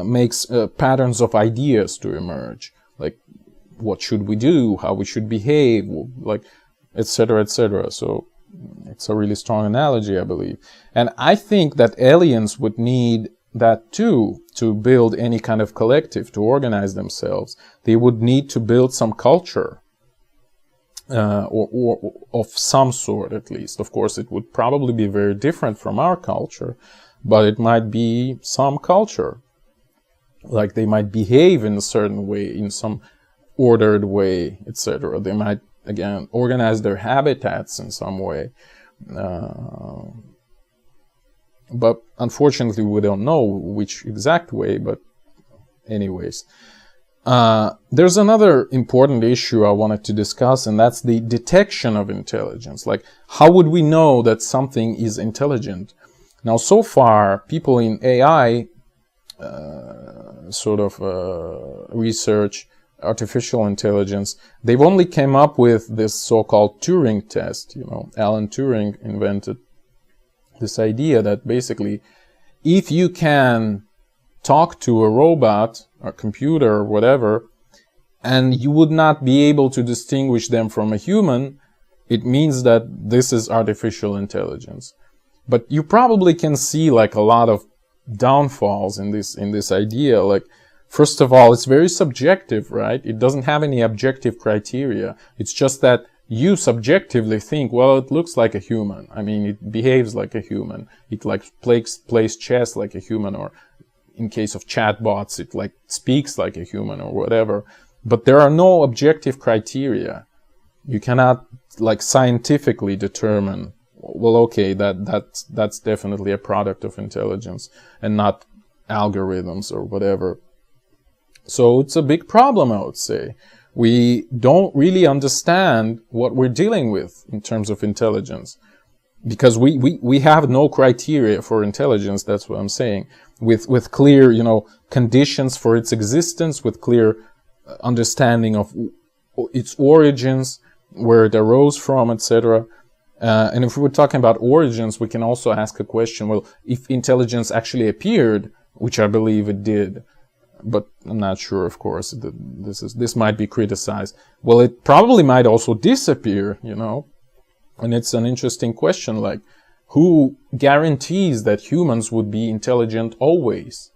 makes patterns of ideas to emerge, like what should we do, how we should behave, like, etc., etc. So it's a really strong analogy, I believe. And I think that aliens would need that too, to build any kind of collective, to organize themselves. They would need to build some culture, or of some sort at least. Of course, it would probably be very different from our culture, but it might be some culture. Like they might behave in a certain way, in some ordered way, etc. They might, again, organize their habitats in some way. But unfortunately, we don't know which exact way, but anyways. There's another important issue I wanted to discuss, and that's the detection of intelligence. Like, how would we know that something is intelligent? Now, so far, people in AI research artificial intelligence, they've only came up with this so-called Turing test. You know, Alan Turing invented this idea that basically, if you can talk to a robot, a computer, or whatever, and you would not be able to distinguish them from a human, it means that this is artificial intelligence. But you probably can see like a lot of downfalls in this idea. Like, first of all, it's very subjective, right? It doesn't have any objective criteria. It's just that you subjectively think, well, it looks like a human. I mean, it behaves like a human. It like plays chess like a human, or in case of chatbots, it like speaks like a human or whatever. But there are no objective criteria. You cannot like scientifically determine, well, okay, that's definitely a product of intelligence and not algorithms or whatever. So it's a big problem, I would say. We don't really understand what we're dealing with in terms of intelligence, because we have no criteria for intelligence. That's what I'm saying, with clear, you know, conditions for its existence, with clear understanding of its origins, where it arose from, etc. And if we're talking about origins, we can also ask a question, well, if intelligence actually appeared, which I believe it did, but I'm not sure, of course, this might be criticized. Well, it probably might also disappear, you know? And it's an interesting question, like, who guarantees that humans would be intelligent always?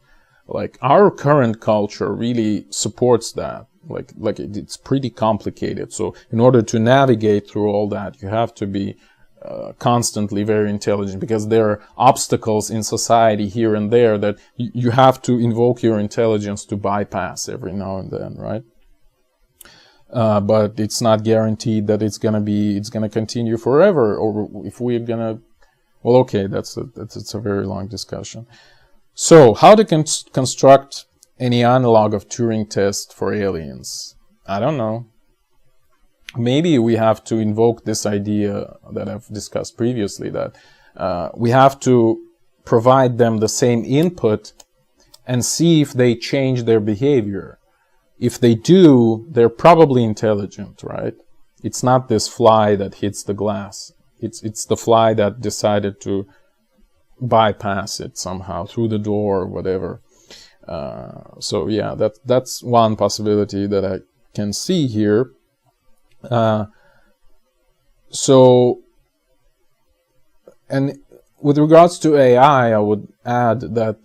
Like, our current culture really supports that. Like it's pretty complicated. So in order to navigate through all that, you have to be constantly very intelligent, because there are obstacles in society here and there that you have to invoke your intelligence to bypass every now and then, right? But it's not guaranteed that it's gonna continue forever, or if we're gonna, well, okay, that's a very long discussion. So how to construct any analog of Turing test for aliens? I don't know. Maybe we have to invoke this idea that I've discussed previously, that we have to provide them the same input and see if they change their behavior. If they do, they're probably intelligent, right? It's not this fly that hits the glass. It's the fly that decided to bypass it somehow through the door or whatever. So yeah, that's one possibility that I can see here. And with regards to AI, I would add that,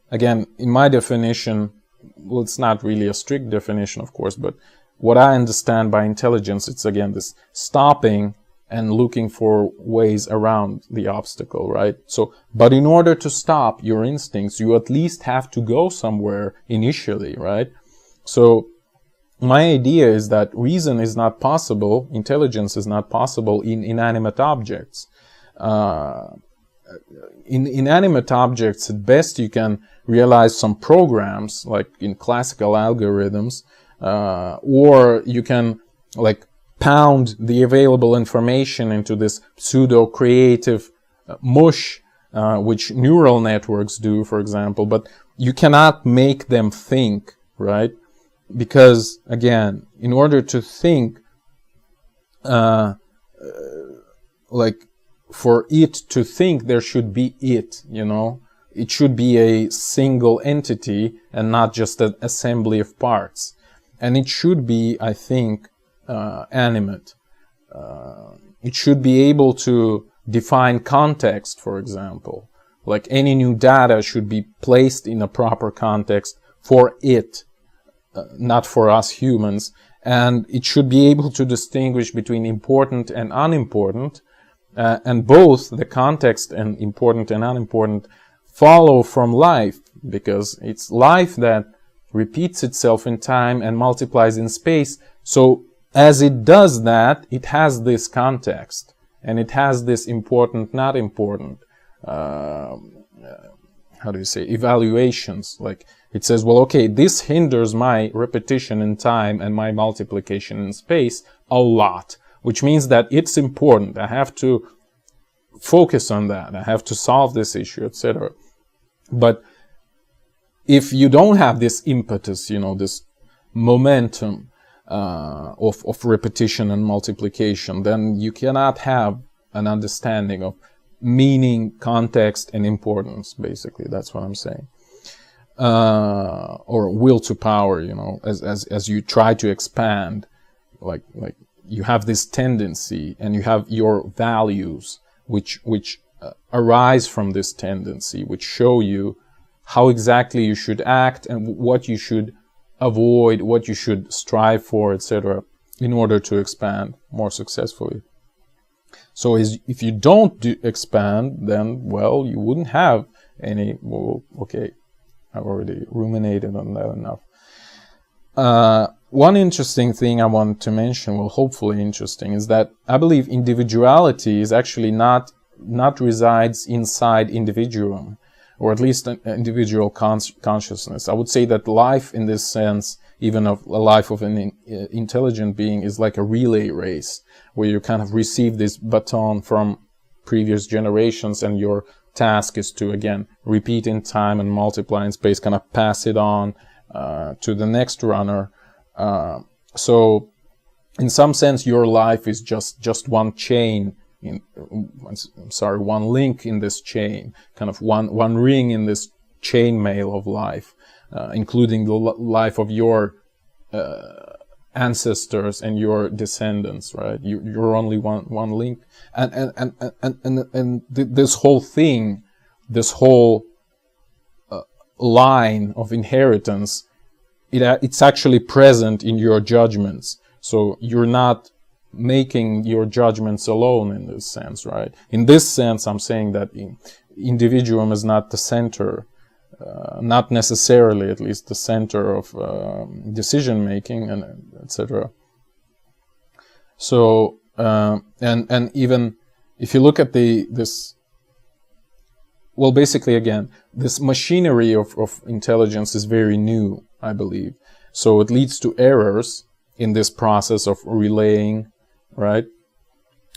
again, in my definition, well, it's not really a strict definition, of course, but what I understand by intelligence, it's again this stopping and looking for ways around the obstacle, right? So, but in order to stop your instincts, you at least have to go somewhere initially, right? So my idea is that reason is not possible, intelligence is not possible in inanimate objects. In inanimate objects, at best you can realize some programs, like in classical algorithms, or you can like pound the available information into this pseudo-creative mush, which neural networks do, for example, but you cannot make them think, right? Because, again, in order to think, like, for it to think, there should be it, you know? It should be a single entity and not just an assembly of parts. And it should be, I think, animate. It should be able to define context, for example. Like any new data should be placed in a proper context for it, not for us humans. And it should be able to distinguish between important and unimportant. And both the context and important and unimportant follow from life, because it's life that repeats itself in time and multiplies in space. So as it does that, it has this context, and it has this important, not important, how do you say, evaluations. Like it says, well, okay, this hinders my repetition in time and my multiplication in space a lot, which means that it's important. I have to focus on that. I have to solve this issue, etc. But if you don't have this impetus, you know, this momentum of repetition and multiplication, then you cannot have an understanding of meaning, context, and importance, basically. That's what I'm saying. Or will to power, you know, as you try to expand, like you have this tendency, and you have your values, which arise from this tendency, which show you how exactly you should act and what you should avoid, what you should strive for, etc., in order to expand more successfully. So if you don't expand, then, well, you wouldn't have any, well, okay, I've already ruminated on that enough. One interesting thing I want to mention, well, hopefully interesting, is that I believe individuality is actually not resides inside individuum, or at least an individual consciousness. I would say that life in this sense, even of a life of an intelligent being, is like a relay race, where you kind of receive this baton from previous generations, and your task is to, again, repeat in time and multiply in space, kind of pass it on to the next runner. So in some sense, your life is just one chain, one link in this chain, kind of one ring in this chainmail of life, including the life of your ancestors and your descendants, right? You're only one link, and this whole thing, this whole line of inheritance, it's actually present in your judgments. So you're not making your judgments alone in this sense, right? In this sense, I'm saying that individuum is not the center, not necessarily, at least, the center of decision making, and etc. So and even if you look at this, well, basically, again, this machinery of intelligence is very new, I believe. So it leads to errors in this process of relaying, right?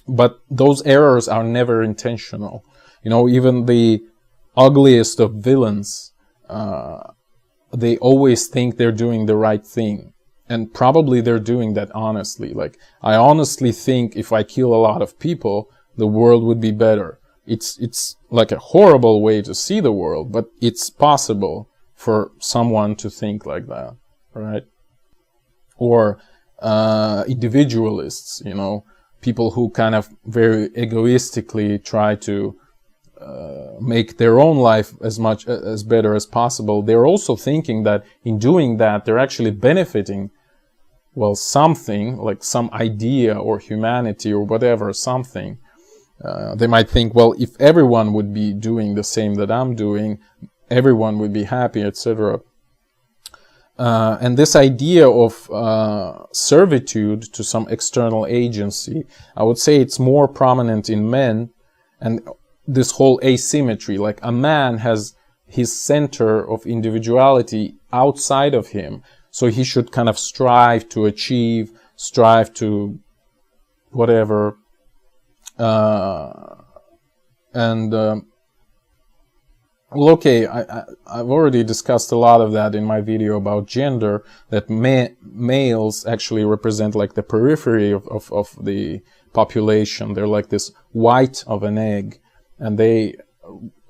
But those errors are never intentional. You know, even the ugliest of villains, they always think they're doing the right thing. And probably they're doing that honestly. Like, I honestly think if I kill a lot of people, the world would be better. It's like a horrible way to see the world, but it's possible for someone to think like that, right? Or individualists, you know, people who kind of very egoistically try to make their own life as better as possible. They're also thinking that in doing that, they're actually benefiting, well, something, like some idea or humanity or whatever, something. They might think, well, if everyone would be doing the same that I'm doing, everyone would be happy, etc. And this idea of servitude to some external agency, I would say it's more prominent in men, and this whole asymmetry, like a man has his center of individuality outside of him, so he should kind of strive to achieve, strive to whatever, well, okay, I've already discussed a lot of that in my video about gender, that males actually represent like the periphery of the population. They're like this white of an egg, and they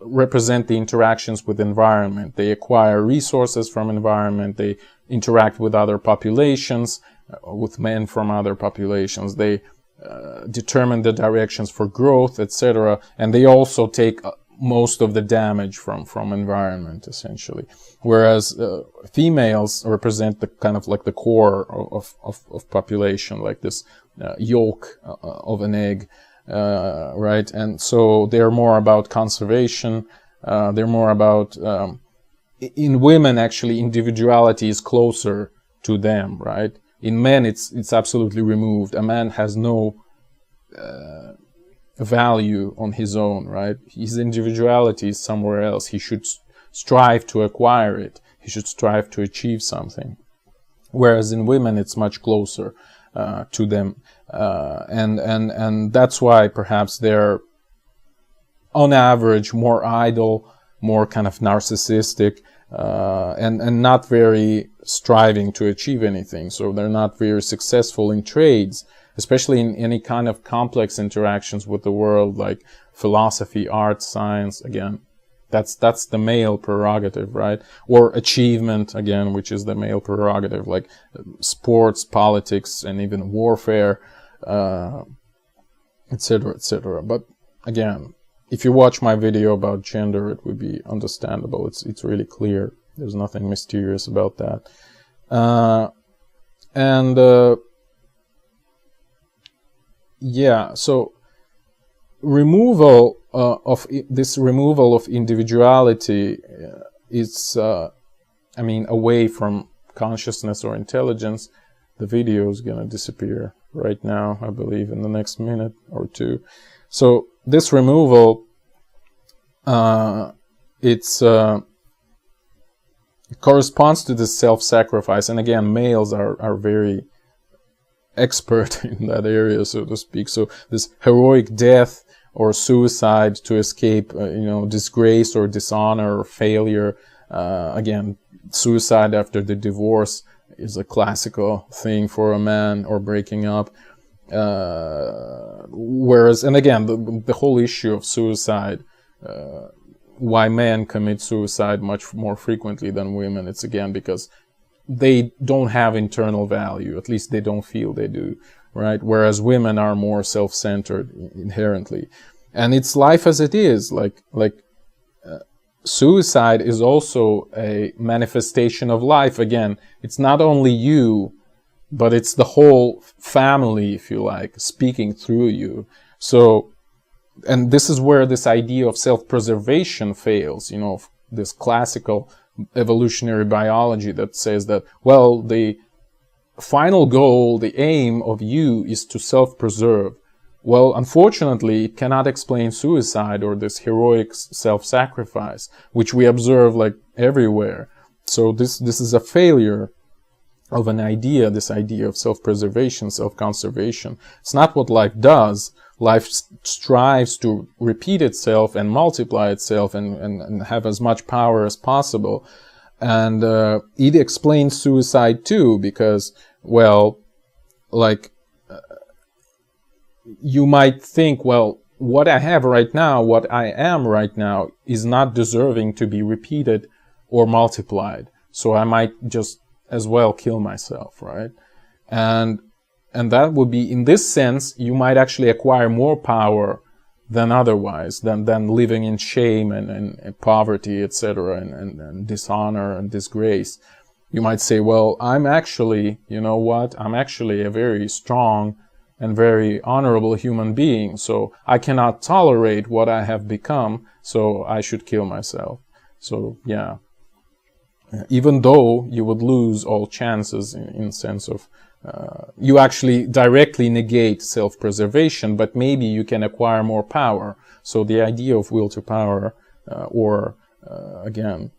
represent the interactions with environment. They acquire resources from environment. They interact with other populations, with men from other populations. They determine the directions for growth, etc. And they also take most of the damage from environment, essentially. Whereas females represent the kind of like the core of population, like this yolk of an egg, right? And so they're more about conservation. They're more about, in women, actually, individuality is closer to them, right? In men, it's absolutely removed. A man has no value on his own, right? His individuality is somewhere else. He should strive to acquire it. He should strive to achieve something. Whereas in women, it's much closer to them, and that's why perhaps they're, on average, more idle, more kind of narcissistic, and not very striving to achieve anything. So they're not very successful in trades, especially in any kind of complex interactions with the world, like philosophy, art, science. Again, that's the male prerogative, right? Or achievement, again, which is the male prerogative, like sports, politics, and even warfare, etc., etc. But again, if you watch my video about gender, it would be understandable. It's really clear. There's nothing mysterious about that. Yeah, so removal of individuality is, I mean, away from consciousness or intelligence. The video is going to disappear right now, I believe, in the next minute or two. So this removal, it corresponds to this self-sacrifice. And again, males are very expert in that area, so to speak. So this heroic death or suicide to escape, disgrace or dishonor or failure. Again, suicide after the divorce is a classical thing for a man, or breaking up. Whereas, and again, the whole issue of suicide, why men commit suicide much more frequently than women, it's again because they don't have internal value. At least they don't feel they do, right? Whereas women are more self-centered inherently. And it's life as it is. Suicide is also a manifestation of life. Again, it's not only you, but it's the whole family, if you like, speaking through you. So, and this is where this idea of self-preservation fails, this classical evolutionary biology that says that, well, the final goal, the aim of you is to self-preserve. Well, unfortunately, it cannot explain suicide or this heroic self-sacrifice, which we observe like everywhere. So this is a failure of an idea, this idea of self-preservation, self-conservation. It's not what life does. Life strives to repeat itself and multiply itself and have as much power as possible. And it explains suicide too, because, well, you might think, well, what I have right now, what I am right now, is not deserving to be repeated or multiplied. So I might just as well kill myself, right? And that would be, in this sense, you might actually acquire more power than otherwise, than living in shame and poverty, etc., and dishonor and disgrace. You might say, well, I'm actually, I'm actually a very strong and very honorable human being, so I cannot tolerate what I have become, so I should kill myself. So, yeah. even though you would lose all chances in sense of you actually directly negate self-preservation, but maybe you can acquire more power. So the idea of will to power, again,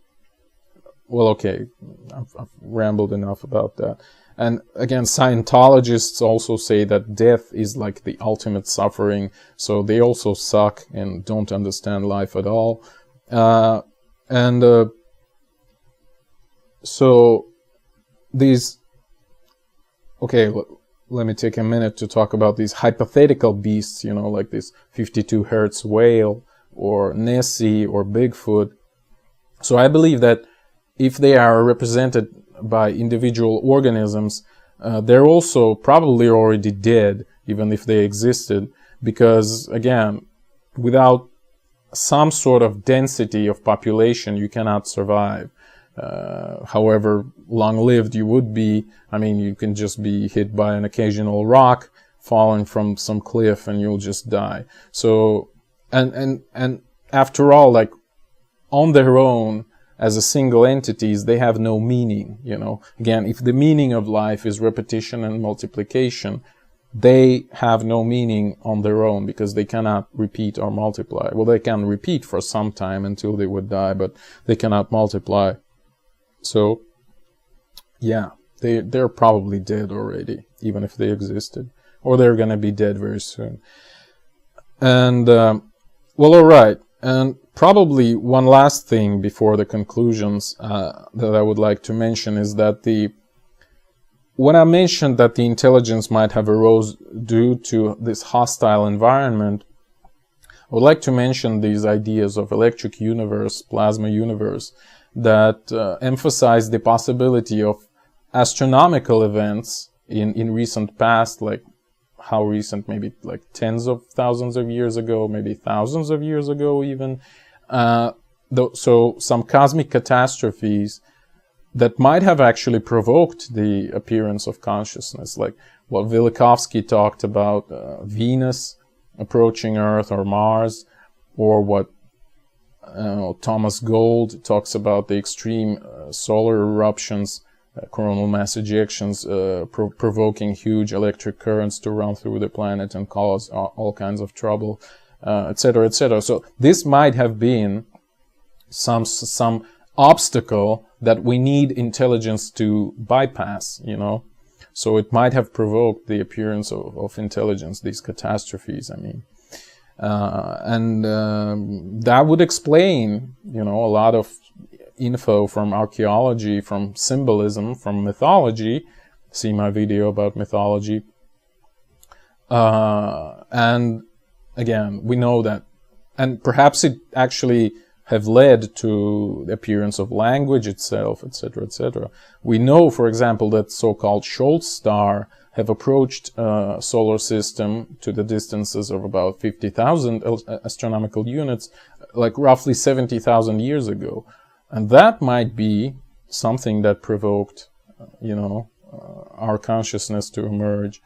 well, okay, I've rambled enough about that. And again, Scientologists also say that death is like the ultimate suffering, so they also suck and don't understand life at all. So these, okay, let me take a minute to talk about these hypothetical beasts, you know, like this 52 hertz whale or Nessie or Bigfoot. So I believe that if they are represented by individual organisms, they're also probably already dead, even if they existed, because again, without some sort of density of population, you cannot survive. However long-lived you would be, I mean, you can just be hit by an occasional rock falling from some cliff and you'll just die. So, and after all, like, on their own, as a single entities, they have no meaning, you know. Again, if the meaning of life is repetition and multiplication, they have no meaning on their own because they cannot repeat or multiply. Well, they can repeat for some time until they would die, but they cannot multiply. So, yeah, they're probably dead already, even if they existed. Or they're going to be dead very soon. And, well, all right. And probably one last thing before the conclusions that I would like to mention is that when I mentioned that the intelligence might have arose due to this hostile environment, I would like to mention these ideas of electric universe, plasma universe, that emphasize the possibility of astronomical events in recent past, like how recent, maybe like tens of thousands of years ago, maybe thousands of years ago even. So some cosmic catastrophes that might have actually provoked the appearance of consciousness, like what Velikovsky talked about, Venus approaching Earth or Mars, or what Thomas Gold talks about, the extreme solar eruptions, coronal mass ejections provoking huge electric currents to run through the planet and cause all kinds of trouble, etc., etc. So this might have been some obstacle that we need intelligence to bypass, you know. So it might have provoked the appearance of intelligence, these catastrophes, I mean. That would explain, you know, a lot of info from archaeology, from symbolism, from mythology. See my video about mythology. And again, we know that, and perhaps it actually have led to the appearance of language itself, etc., etc. We know, for example, that so-called Schultz star have approached solar system to the distances of about 50,000 astronomical units, like roughly 70,000 years ago. And that might be something that provoked, you know, our consciousness to emerge,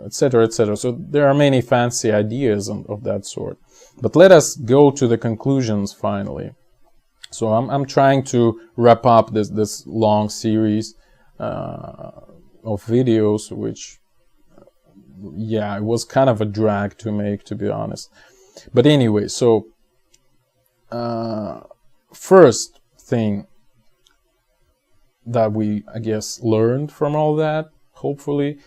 etc., etc. So there are many fancy ideas of that sort. But let us go to the conclusions finally. So I'm trying to wrap up this long series of videos, which, yeah, it was kind of a drag to make, to be honest. But anyway, so first thing that we, I guess, learned from all that, hopefully,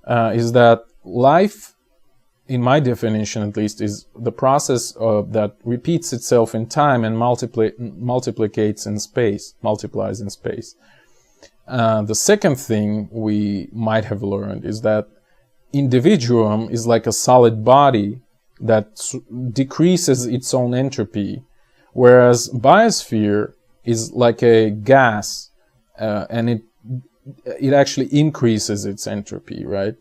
is that life, in my definition at least, is the process that repeats itself in time and multiplies in space. The second thing we might have learned is that individuum is like a solid body that decreases its own entropy, whereas biosphere is like a gas, and it actually increases its entropy, right?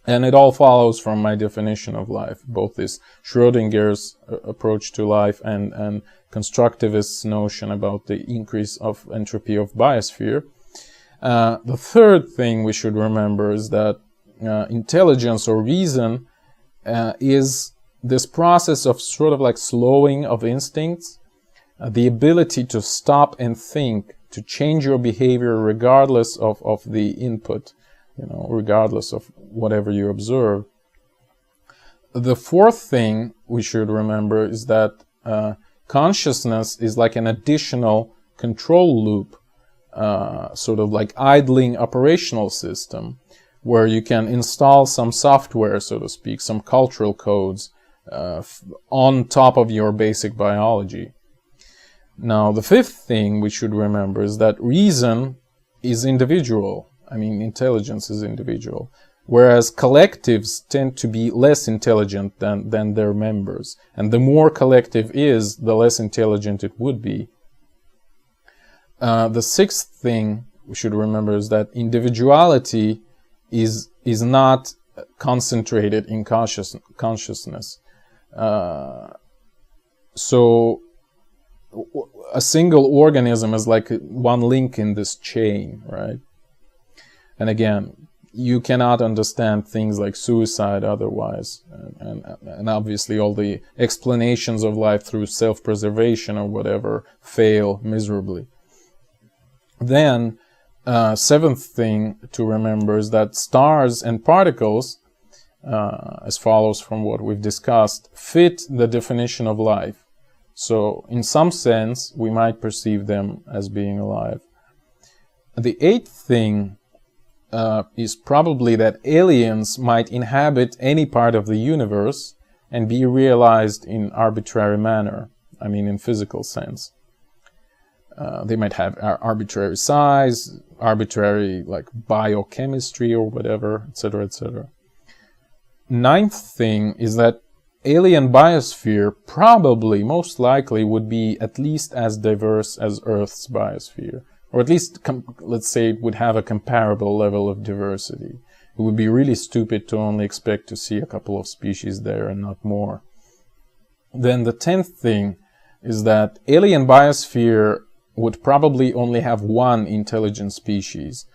And it all follows from my definition of life, both this Schrodinger's approach to life and constructivist's notion about the increase of entropy of biosphere. The third thing we should remember is that intelligence or reason is this process of sort of like slowing of instincts the ability to stop and think, to change your behavior regardless of the input, regardless of whatever you observe. The fourth thing we should remember is that consciousness is like an additional control loop, sort of like idling operational system, where you can install some software, so to speak, some cultural codes on top of your basic biology. Now, the fifth thing we should remember is that reason is individual. I mean, intelligence is individual, whereas collectives tend to be less intelligent than their members. And the more collective is, the less intelligent it would be. The sixth thing we should remember is that individuality is not concentrated in consciousness. So a single organism is like one link in this chain, right? And again, you cannot understand things like suicide otherwise, and obviously all the explanations of life through self-preservation or whatever fail miserably. Then, seventh thing to remember is that stars and particles, as follows from what we've discussed, fit the definition of life. So, in some sense, we might perceive them as being alive. The eighth thing is probably that aliens might inhabit any part of the universe and be realized in arbitrary manner. I mean, in physical sense. They might have arbitrary size, arbitrary like biochemistry or whatever, etc., etc. Ninth thing is that alien biosphere probably, most likely, would be at least as diverse as Earth's biosphere. Or at least, let's say, it would have a comparable level of diversity. It would be really stupid to only expect to see a couple of species there and not more. Then the 10th thing is that alien biosphere would probably only have one intelligent species,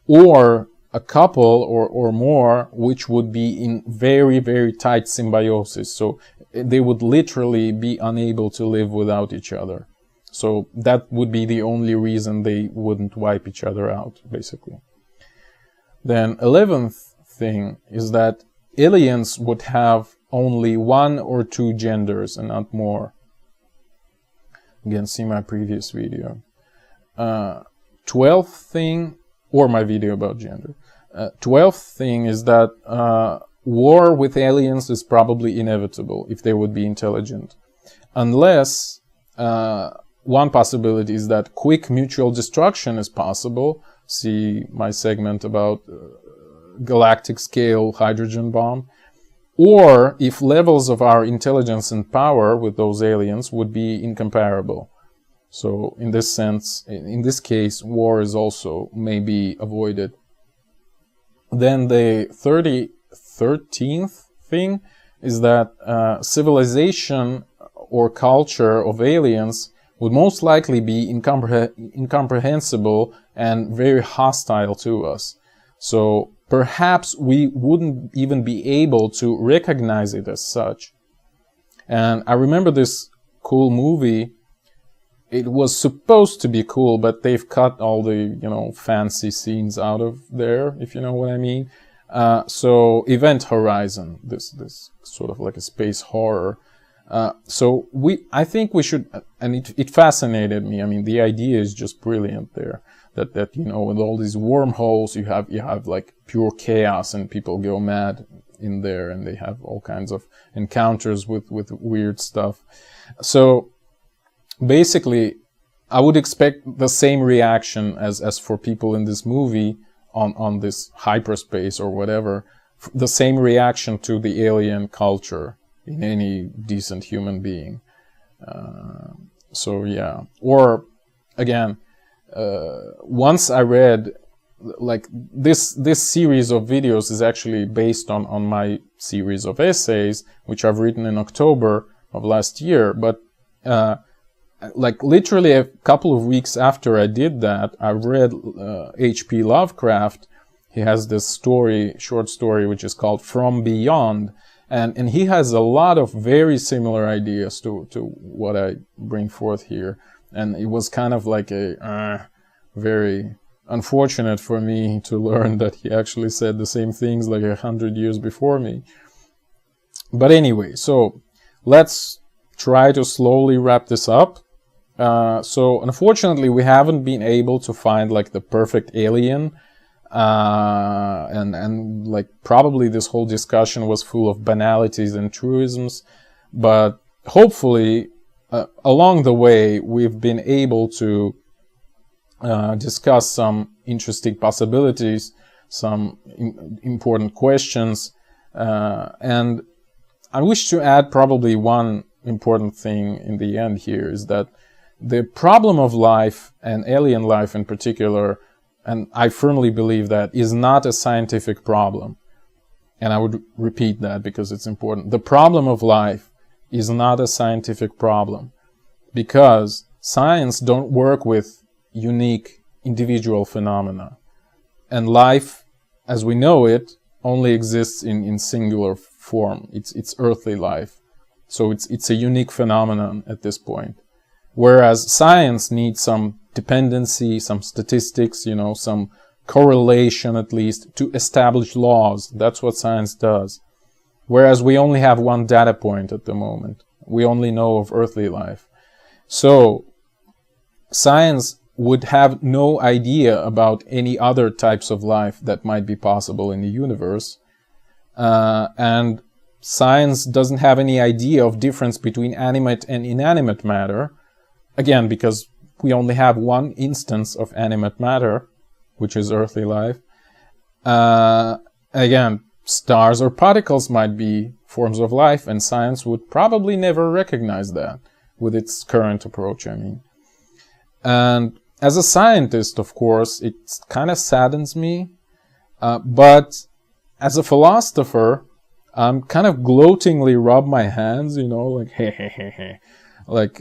or a couple or more, which would be in very, very tight symbiosis. So they would literally be unable to live without each other. So that would be the only reason they wouldn't wipe each other out, basically. Then 11th thing is that aliens would have only one or two genders and not more. Again, see my previous video. 12th thing, or my video about gender. 12th thing is that war with aliens is probably inevitable if they would be intelligent. Unless one possibility is that quick mutual destruction is possible. See my segment about galactic scale hydrogen bomb. Or if levels of our intelligence and power with those aliens would be incomparable. So in this sense, in this case, war is also maybe avoided. Then the 13th thing is that civilization or culture of aliens would most likely be incomprehensible and very hostile to us. So perhaps we wouldn't even be able to recognize it as such. And I remember this cool movie. It was supposed to be cool, but they've cut all the, fancy scenes out of there, if you know what I mean. So Event Horizon, this sort of like a space horror. So I think we should, and it fascinated me. I mean, the idea is just brilliant there. That with all these wormholes, you have like pure chaos and people go mad in there and they have all kinds of encounters with weird stuff. So basically, I would expect the same reaction as for people in this movie on this hyperspace or whatever, the same reaction to the alien culture in any decent human being. So yeah. Or again, once I read, like this series of videos is actually based on my series of essays, which I've written in October of last year. But like literally a couple of weeks after I did that, I read H.P. Lovecraft. He has this short story, which is called From Beyond. And he has a lot of very similar ideas to what I bring forth here. And it was kind of like a very unfortunate for me to learn that he actually said the same things like 100 years before me. But anyway, so let's try to slowly wrap this up. So unfortunately, we haven't been able to find like the perfect alien. And like probably this whole discussion was full of banalities and truisms, but hopefully along the way we've been able to discuss some interesting possibilities, some important questions, and I wish to add probably one important thing in the end here is that the problem of life, and alien life in particular, and I firmly believe that, is not a scientific problem. And I would repeat that because it's important. The problem of life is not a scientific problem, because science don't work with unique individual phenomena. And life, as we know it, only exists in singular form. It's earthly life. So it's a unique phenomenon at this point. Whereas science needs some dependency, some statistics, you know, some correlation at least to establish laws. That's what science does. Whereas we only have one data point at the moment. We only know of earthly life. So science would have no idea about any other types of life that might be possible in the universe. And science doesn't have any idea of difference between animate and inanimate matter. Again, because we only have one instance of animate matter, which is earthly life. Again, stars or particles might be forms of life, and science would probably never recognize that with its current approach, I mean. And as a scientist, of course, it kind of saddens me, but as a philosopher, I'm kind of gloatingly rub my hands, you know, like, hey, hey, hey, hey. Like,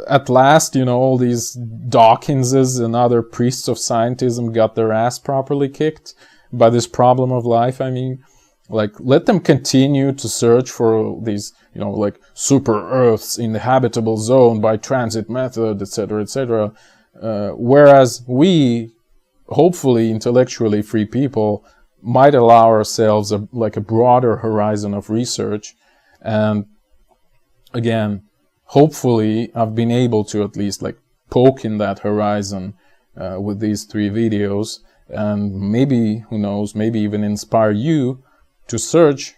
at last, you know, all these Dawkinses and other priests of scientism got their ass properly kicked by this problem of life. I mean, like, let them continue to search for these, you know, like, super Earths in the habitable zone by transit method, etc., etc. Whereas we, hopefully intellectually free people, might allow ourselves a broader horizon of research. And again, hopefully I've been able to at least like poke in that horizon with these 3 videos, and maybe, who knows, maybe even inspire you to search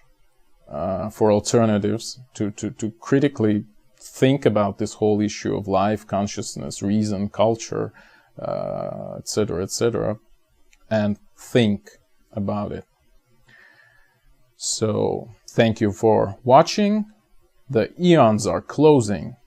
for alternatives, to critically think about this whole issue of life, consciousness, reason, culture, etc., etc., and think about it. So, thank you for watching. The eons are closing.